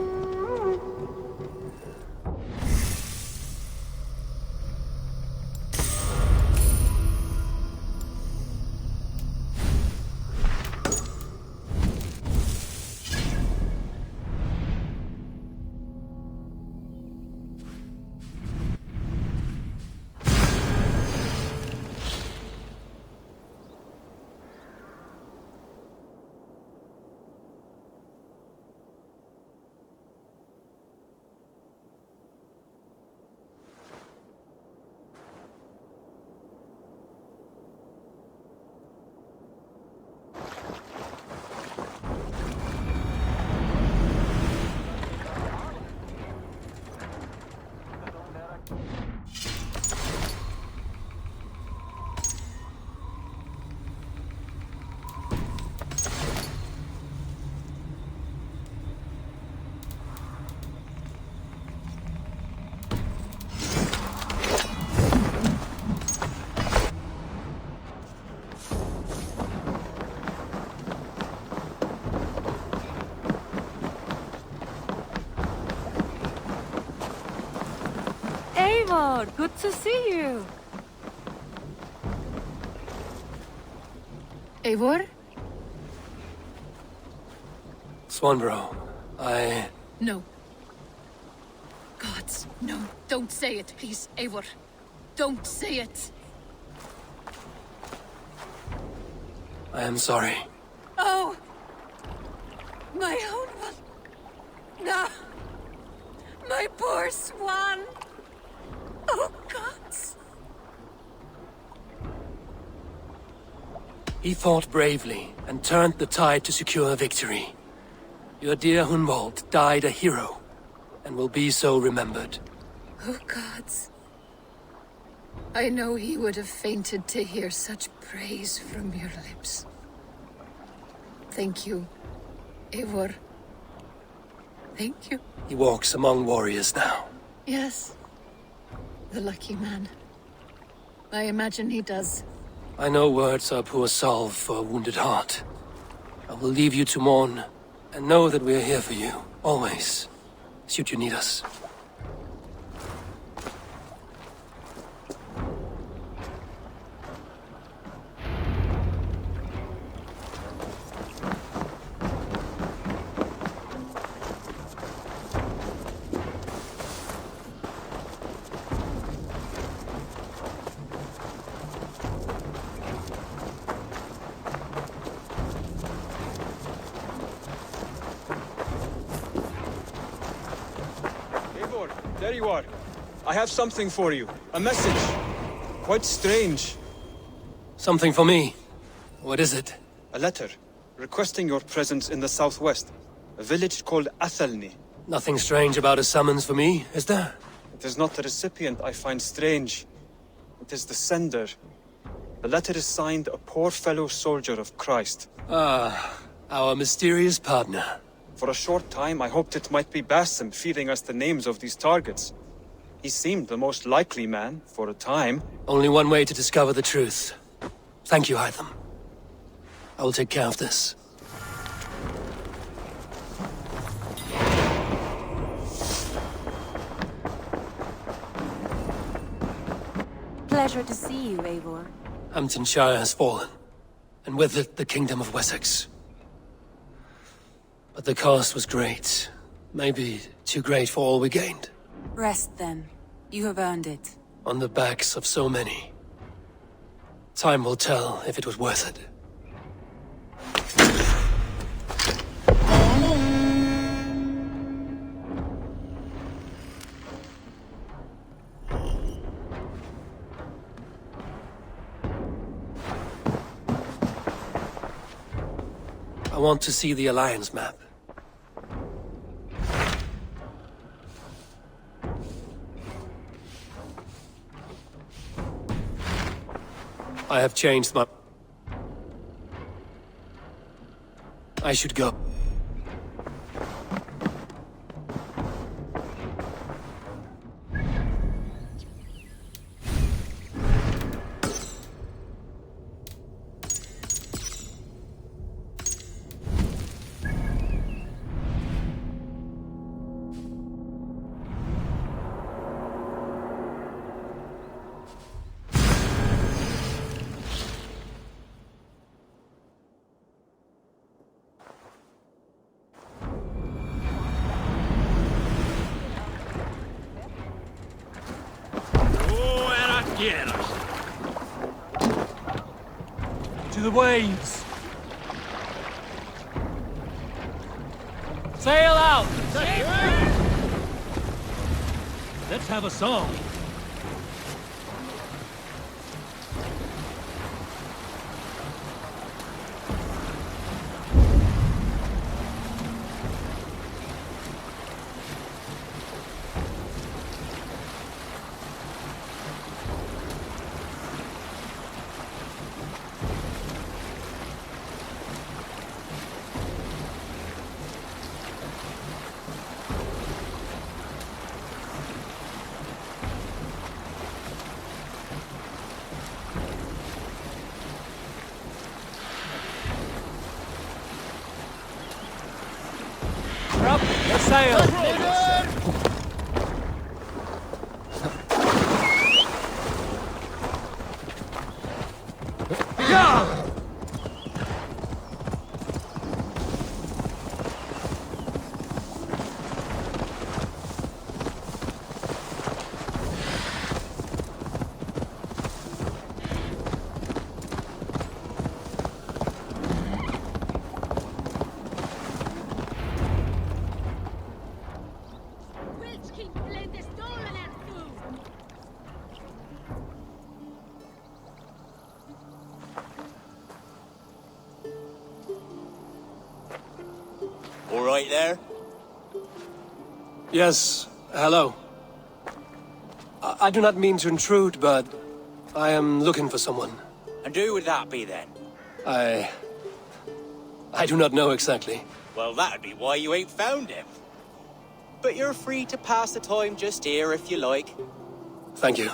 Eivor, good to see you. Eivor? Swanborough, No. Gods, no. Don't say it, please, Eivor. Don't say it. I am sorry. Oh! My own one. No! My poor swan! Oh, gods! He fought bravely and turned the tide to secure victory. Your dear Hunwald died a hero, and will be so remembered. Oh, gods. I know he would have fainted to hear such praise from your lips. Thank you, Eivor. Thank you. He walks among warriors now. Yes. The lucky man. I imagine he does. I know words are poor salve for a wounded heart. I will leave you to mourn, and know that we are here for you, always, should you need us. Eivor, there you are. I have something for you. A message. Quite strange. Something for me. What is it? A letter, requesting your presence in the southwest. A village called Athelney. Nothing strange about a summons for me, is there? It is not the recipient I find strange. It is the sender. The letter is signed a poor fellow soldier of Christ. Ah, our mysterious partner. For a short time, I hoped it might be Basim feeding us the names of these targets. He seemed the most likely man, for a time. Only one way to discover the truth. Thank you, Hytham. I will take care of this. Pleasure to see you, Eivor. Hamptonshire has fallen, and with it the Kingdom of Wessex. But the cost was great. Maybe too great for all we gained. Rest then. You have earned it. On the backs of so many. Time will tell if it was worth it. I want to see the Alliance map. I have changed my... I should go. To the waves! Sail out! Let's have a song. Up, let's sail! All right there? Yes, hello. I do not mean to intrude, but I am looking for someone. And who would that be then? I do not know exactly. Well, that'd be why you ain't found him. But you're free to pass the time just here if you like. Thank you.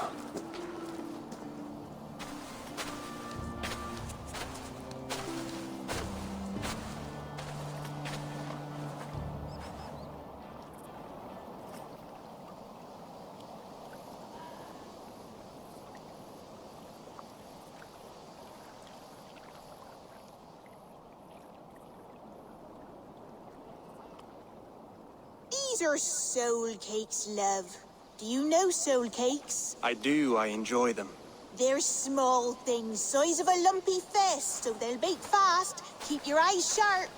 These are soul cakes, love. Do you know soul cakes? I do. I enjoy them. They're small things, size of a lumpy fist, so they'll bake fast. Keep your eyes sharp.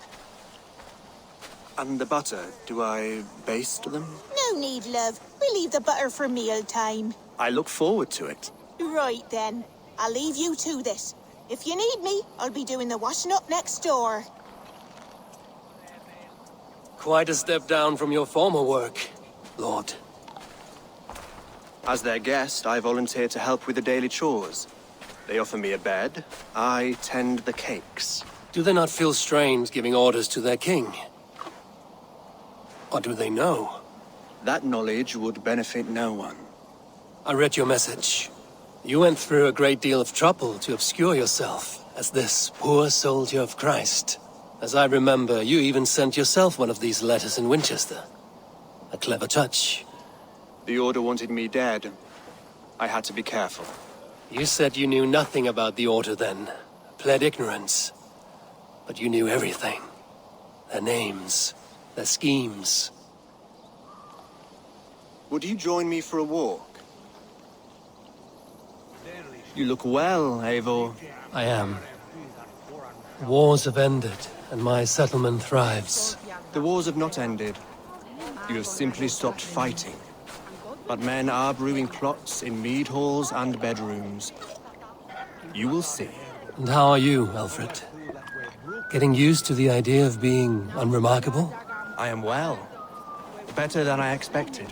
And the butter, do I baste them? No need, love. We'll leave the butter for mealtime. I look forward to it. Right then. I'll leave you to this. If you need me, I'll be doing the washing up next door. Quite a step down from your former work, Lord. As their guest, I volunteer to help with the daily chores. They offer me a bed. I tend the cakes. Do they not feel strange giving orders to their king? Or do they know? That knowledge would benefit no one. I read your message. You went through a great deal of trouble to obscure yourself as this poor soldier of Christ. As I remember, you even sent yourself one of these letters in Winchester. A clever touch. The Order wanted me dead. I had to be careful. You said you knew nothing about the Order then. Pled ignorance. But you knew everything. Their names. Their schemes. Would you join me for a walk? You look well, Eivor. I am. Wars have ended, and my settlement thrives. The wars have not ended. You have simply stopped fighting. But men are brewing plots in mead halls and bedrooms. You will see. And how are you, Alfred? Getting used to the idea of being unremarkable? I am well. Better than I expected.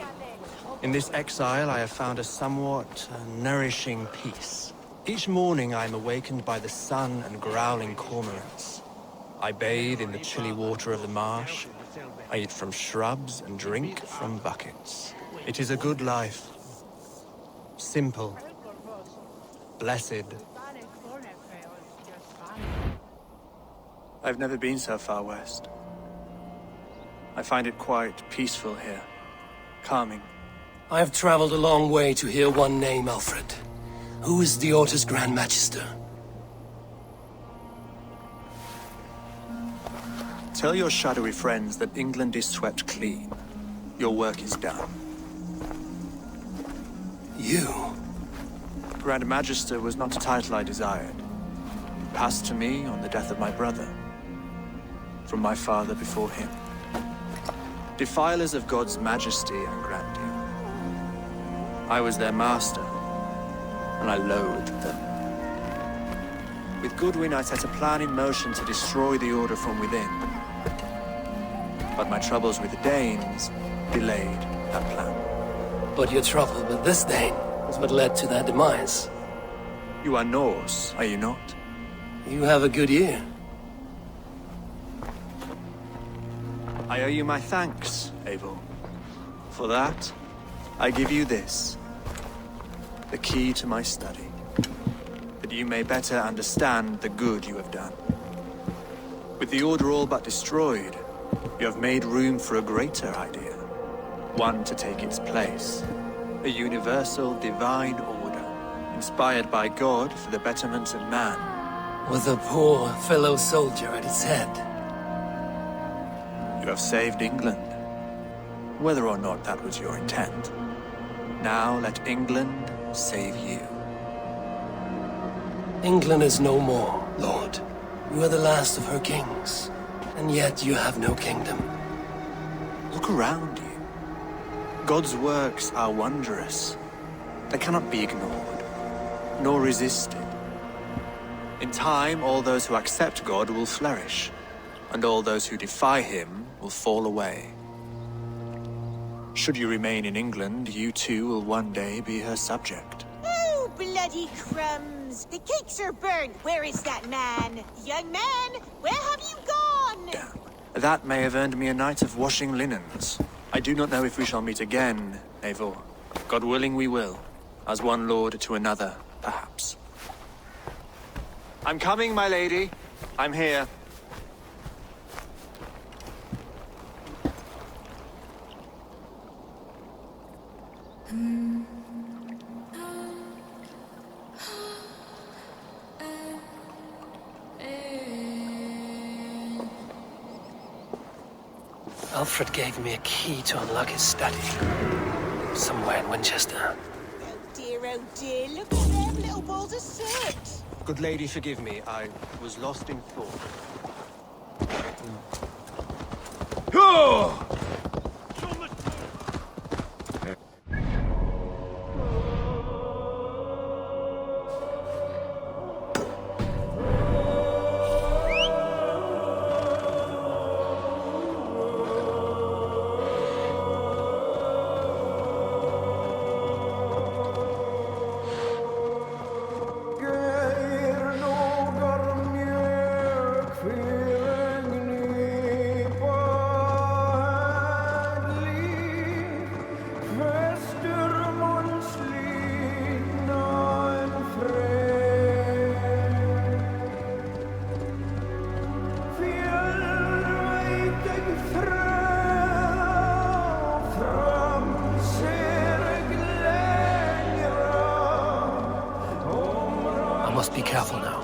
In this exile, I have found a somewhat nourishing peace. Each morning, I am awakened by the sun and growling cormorants. I bathe in the chilly water of the marsh. I eat from shrubs and drink from buckets. It is a good life. Simple. Blessed. I've never been so far west. I find it quite peaceful here. Calming. I have traveled a long way to hear one name, Alfred. Who is the Order's Grand Magister? Tell your shadowy friends that England is swept clean. Your work is done. You? Grand Magister was not a title I desired. It passed to me on the death of my brother. From my father before him. Defilers of God's majesty and grandeur. I was their master, and I loathed them. With Goodwin, I set a plan in motion to destroy the Order from within. But my troubles with the Danes delayed that plan. But your trouble with this Dane is what led to their demise. You are Norse, are you not? You have a good ear. I owe you my thanks, Eivor. For that, I give you this. The key to my study. That you may better understand the good you have done. With the Order all but destroyed, you have made room for a greater idea. One to take its place. A universal divine order, inspired by God for the betterment of man. With a poor fellow soldier at its head. You have saved England. Whether or not that was your intent. Now let England save you. England is no more, Lord. You are the last of her kings. And yet you have no kingdom. Look around you. God's works are wondrous. They cannot be ignored, nor resisted. In time, all those who accept God will flourish. and all those who defy him will fall away. Should you remain in England, you too will one day be her subject. Oh, bloody crumbs! The cakes are burned. Where is that man? Young man, where have you gone? That may have earned me a night of washing linens. I do not know if we shall meet again, Eivor. God willing we will. As one lord to another, perhaps. I'm coming, my lady. I'm here. Alfred gave me a key to unlock his study. Somewhere in Winchester. Oh dear, look at them little balls of soot. Good lady, forgive me. I was lost in thought. I must be careful now.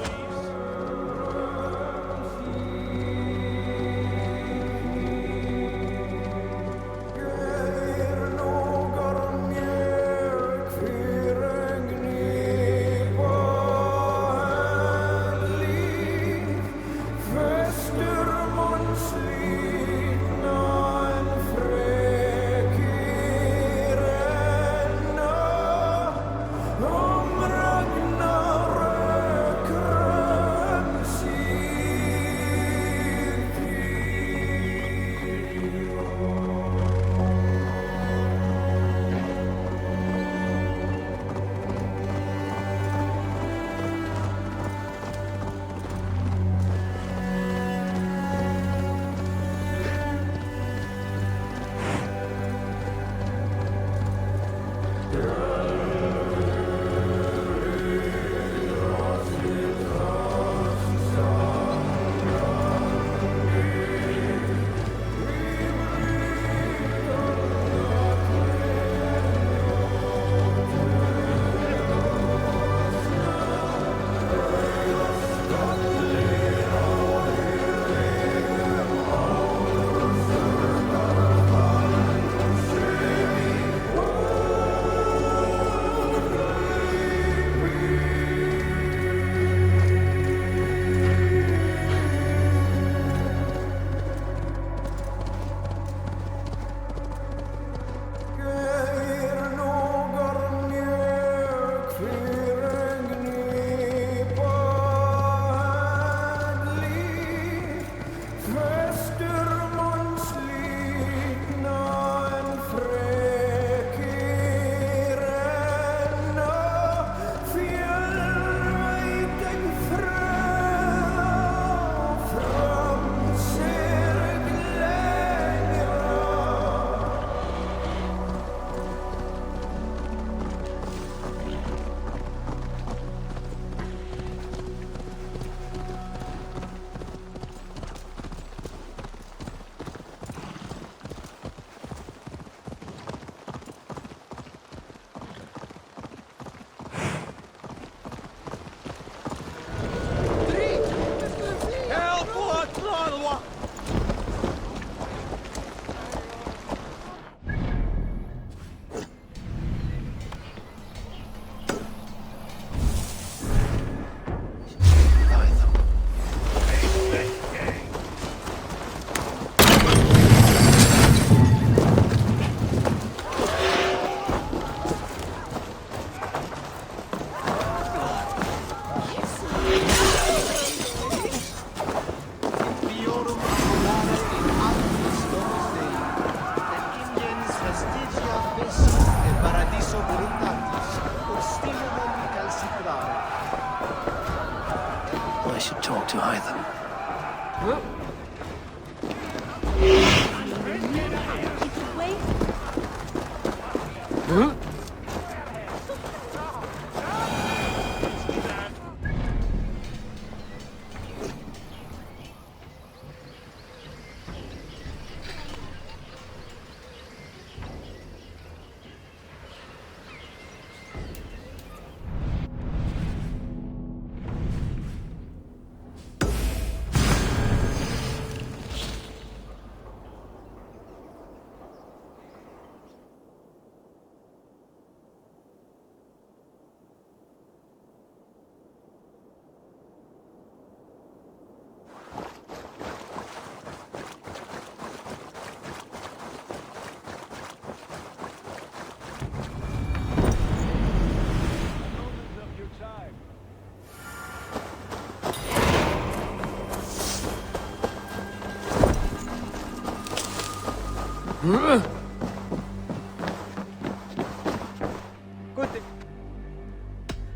to Hytham.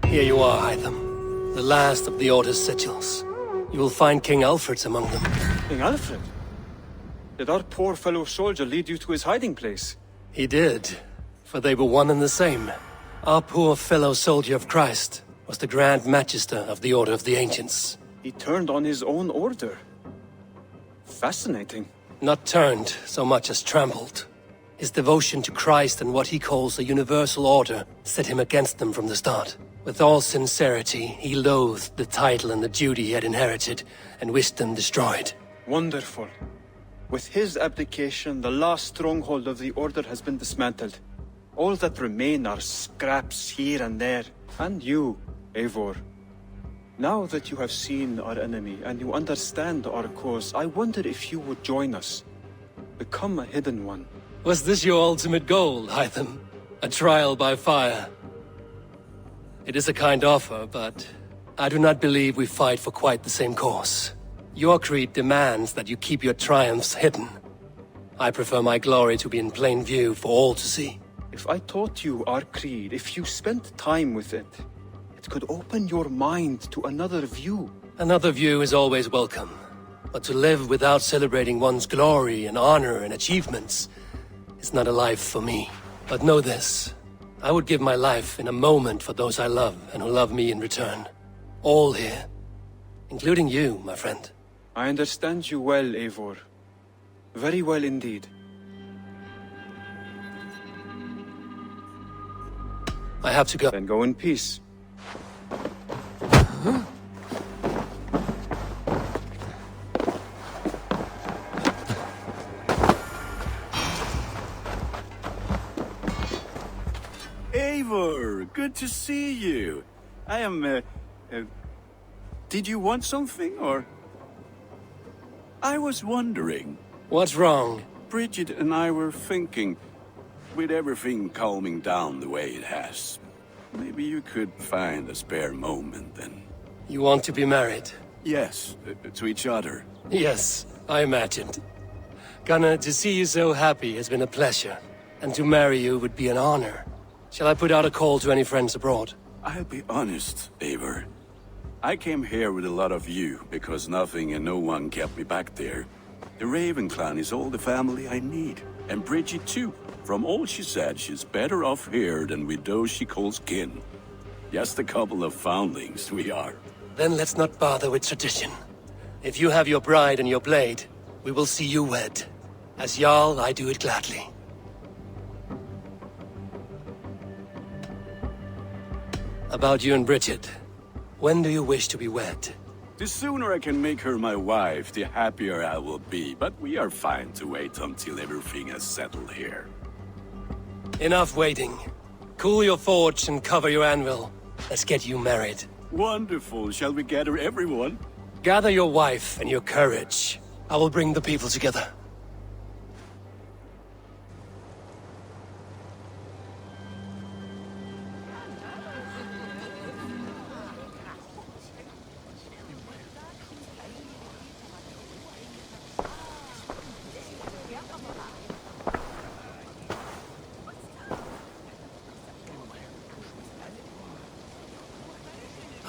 Here you are, Hytham. The last of the Order's sigils. You will find King Alfred's among them. King Alfred? Did our poor fellow soldier lead you to his hiding place? He did, for they were one and the same. Our poor fellow soldier of Christ was the Grand Magister of the Order of the Ancients. He turned on his own order. Fascinating. Not turned so much as trampled. His devotion to Christ and what he calls a universal order set him against them from the start. With all sincerity, he loathed the title and the duty he had inherited, and wished them destroyed. Wonderful. With his abdication, the last stronghold of the Order has been dismantled. All that remain are scraps here and there. And you, Eivor. Now that you have seen our enemy, and you understand our cause, I wonder if you would join us. Become a hidden one. Was this your ultimate goal, Hytham? A trial by fire? It is a kind offer, but I do not believe we fight for quite the same cause. Your creed demands that you keep your triumphs hidden. I prefer my glory to be in plain view for all to see. If I taught you our creed, if you spent time with it, it could open your mind to another view. Another view is always welcome. But to live without celebrating one's glory and honor and achievements is not a life for me. But know this. I would give my life in a moment for those I love and who love me in return. All here. Including you, my friend. I understand you well, Eivor. Very well indeed. I have to go. Then go in peace. Eivor, good to see you. I am, did you want something, or? I was wondering. What's wrong? Bridget and I were thinking, with everything calming down the way it has, maybe you could find a spare moment and... You want to be married? Yes, to each other. Yes, I imagined. Gunnar, to see you so happy has been a pleasure, and to marry you would be an honor. Shall I put out a call to any friends abroad? I'll be honest, Eivor. I came here with a lot of you, because nothing and no one kept me back there. The Raven clan is all the family I need, and Bridget too. From all she said, she's better off here than with those she calls kin. Just a couple of foundlings we are. Then let's not bother with tradition. If you have your bride and your blade, we will see you wed. As Jarl, I do it gladly. About you and Bridget. When do you wish to be wed? The sooner I can make her my wife, the happier I will be. But we are fine to wait until everything is settled here. Enough waiting. Cool your forge and cover your anvil. Let's get you married. Wonderful. Shall we gather everyone? Gather your wife and your courage. I will bring the people together.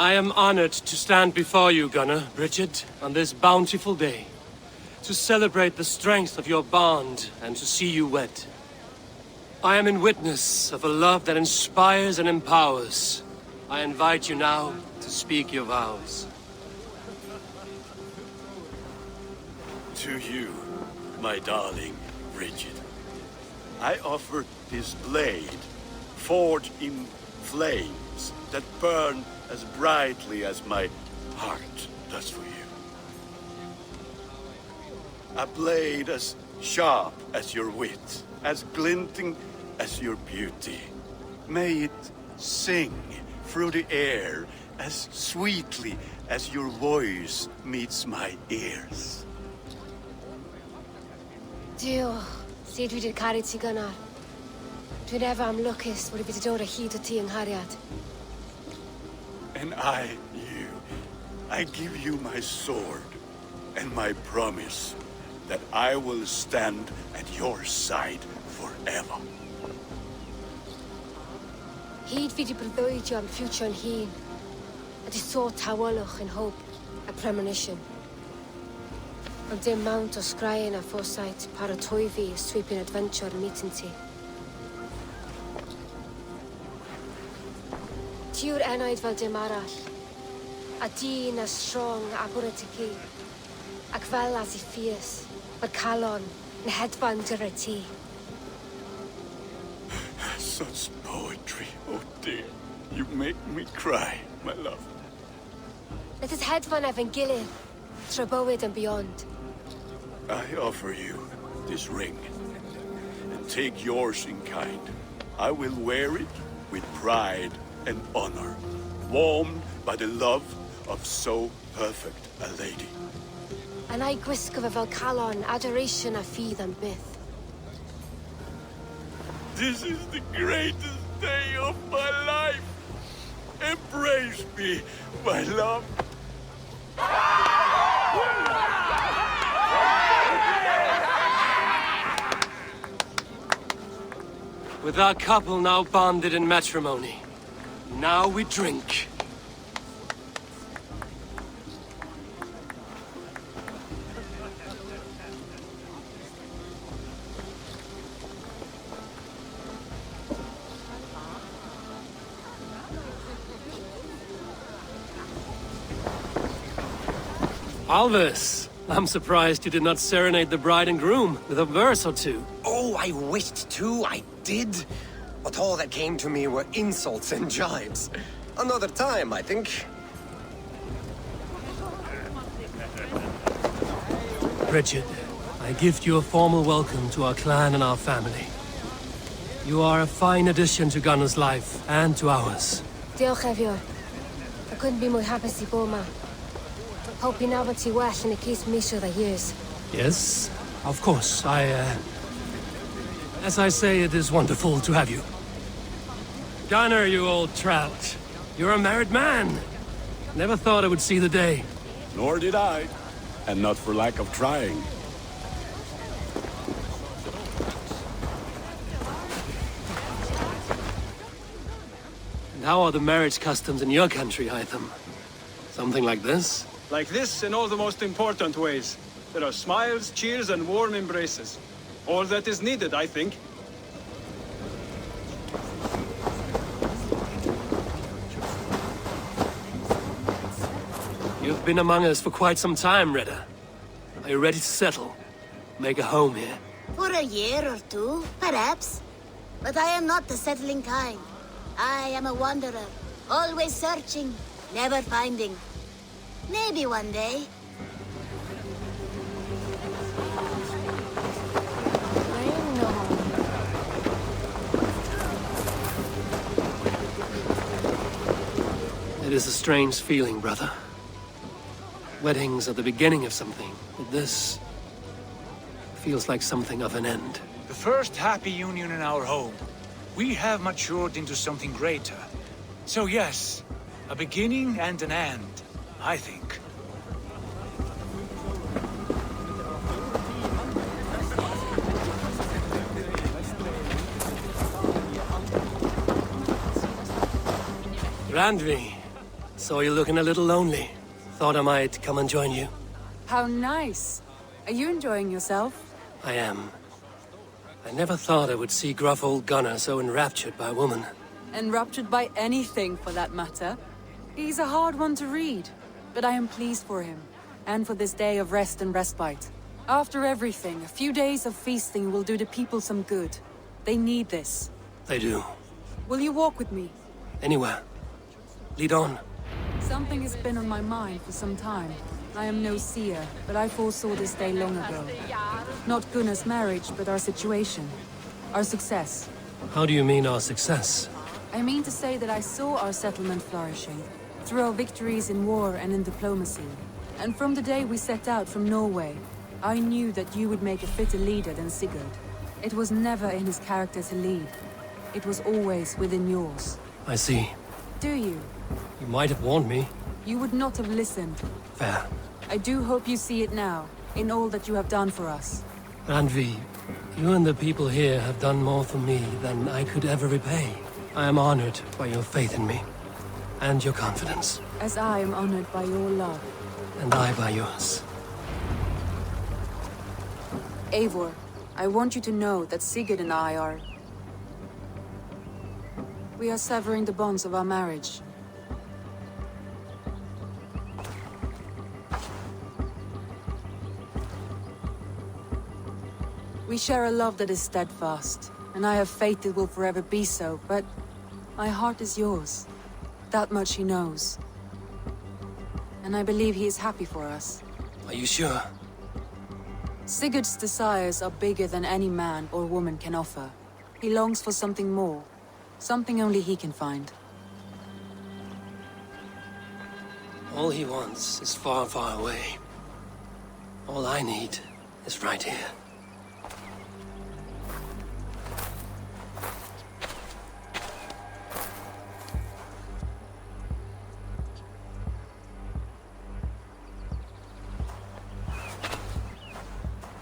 I am honored to stand before you, Gunnar, Bridget, on this bountiful day, to celebrate the strength of your bond and to see you wed. I am in witness of a love that inspires and empowers. I invite you now to speak your vows. To you, my darling Bridget, I offer this blade, forged in flames that burn as brightly as my heart does for you. A blade as sharp as your wit, as glinting as your beauty. May it sing through the air as sweetly as your voice meets my ears. Dio, sut dwi wedi caru ti Gunnar. Dwi'n efo am lwcus bod I wedi dod o hyd o ti yng nghariad. And I give you my sword and my promise that I will stand at your side forever. Hyd fi wedi breuddwydio am ffiwtio'n hun, a di sôn tawolwch yn hope a premonition. Ond dim mount o sgraen a foresight paratoi fi a sweeping adventure meeting ti. Ti yw'r enaid fel dim arall, a dyn as strong a bwrdd y ci, ac fel as I fierce, mae'r calon yn hedfan dyr y ti. Such poetry, oh dear. You make me cry, my love. Let us hedfan efo'n gilydd, tro bywyd and beyond. I offer you this ring, and take yours in kind. I will wear it with pride and honor, warmed by the love of so perfect a lady. And I gwisgo fe fel calon, adoration a ffydd am byth. This is the greatest day of my life. Embrace me, my love. With our couple now bonded in matrimony, now we drink. Alvis, I'm surprised you did not serenade the bride and groom with a verse or two. Oh, I wished to, I did. But all that came to me were insults and jibes. Another time, I think. Bridget, I gift you a formal welcome to our clan and our family. You are a fine addition to Gunnar's life and to ours. Diolch Eivor. I couldn't be mwy hapus I bod yma. Hope I nabod ti well yn y cys misoedd a years. Yes, of course. As I say, it is wonderful to have you. Gunnar, you old trout. You're a married man. Never thought I would see the day. Nor did I. And not for lack of trying. And how are the marriage customs in your country, Hytham? Something like this? Like this in all the most important ways. There are smiles, cheers, and warm embraces. All that is needed, I think. You've been among us for quite some time, Redda. Are you ready to settle? Make a home here? For a year or two, perhaps. But I am not the settling kind. I am a wanderer, always searching, never finding. Maybe one day. It is a strange feeling, brother. Weddings are the beginning of something, but this feels like something of an end. The first happy union in our home. We have matured into something greater. So yes, a beginning and an end, I think. Randvi, Saw you looking a little lonely. Thought I might come and join you. How nice. Are you enjoying yourself? I am. I never thought I would see gruff old Gunnar so enraptured by a woman. Enraptured by anything, for that matter. He's a hard one to read, but I am pleased for him, and for this day of rest and respite. After everything, a few days of feasting will do the people some good. They need this. They do. Will you walk with me? Anywhere. Lead on. Something has been on my mind for some time. I am no seer, but I foresaw this day long ago. Not Gunnar's marriage, but our situation. Our success. How do you mean our success? I mean to say that I saw our settlement flourishing, through our victories in war and in diplomacy. And from the day we set out from Norway, I knew that you would make a fitter leader than Sigurd. It was never in his character to lead. It was always within yours. I see. Do you? You might have warned me. You would not have listened. Fair. I do hope you see it now, in all that you have done for us. Randvi, you and the people here have done more for me than I could ever repay. I am honored by your faith in me, and your confidence. As I am honored by your love. And I by yours. Eivor, I want you to know that Sigurd and I are... We are severing the bonds of our marriage. We share a love that is steadfast, and I have faith it will forever be so, but my heart is yours. That much he knows. And I believe he is happy for us. Are you sure? Sigurd's desires are bigger than any man or woman can offer. He longs for something more. Something only he can find. All he wants is far, far away. All I need is right here.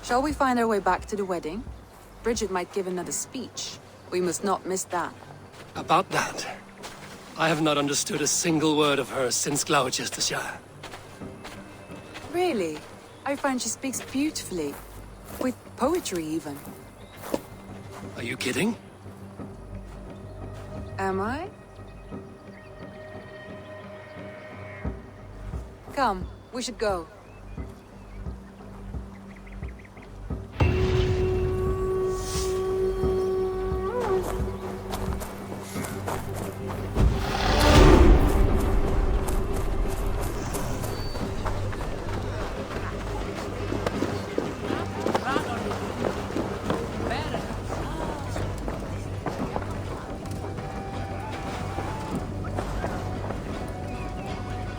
Shall we find our way back to the wedding? Bridget might give another speech. We must not miss that. About that, I have not understood a single word of hers since Gloucestershire. Really? I find she speaks beautifully. With poetry, even. Are you kidding? Am I? Come, we should go.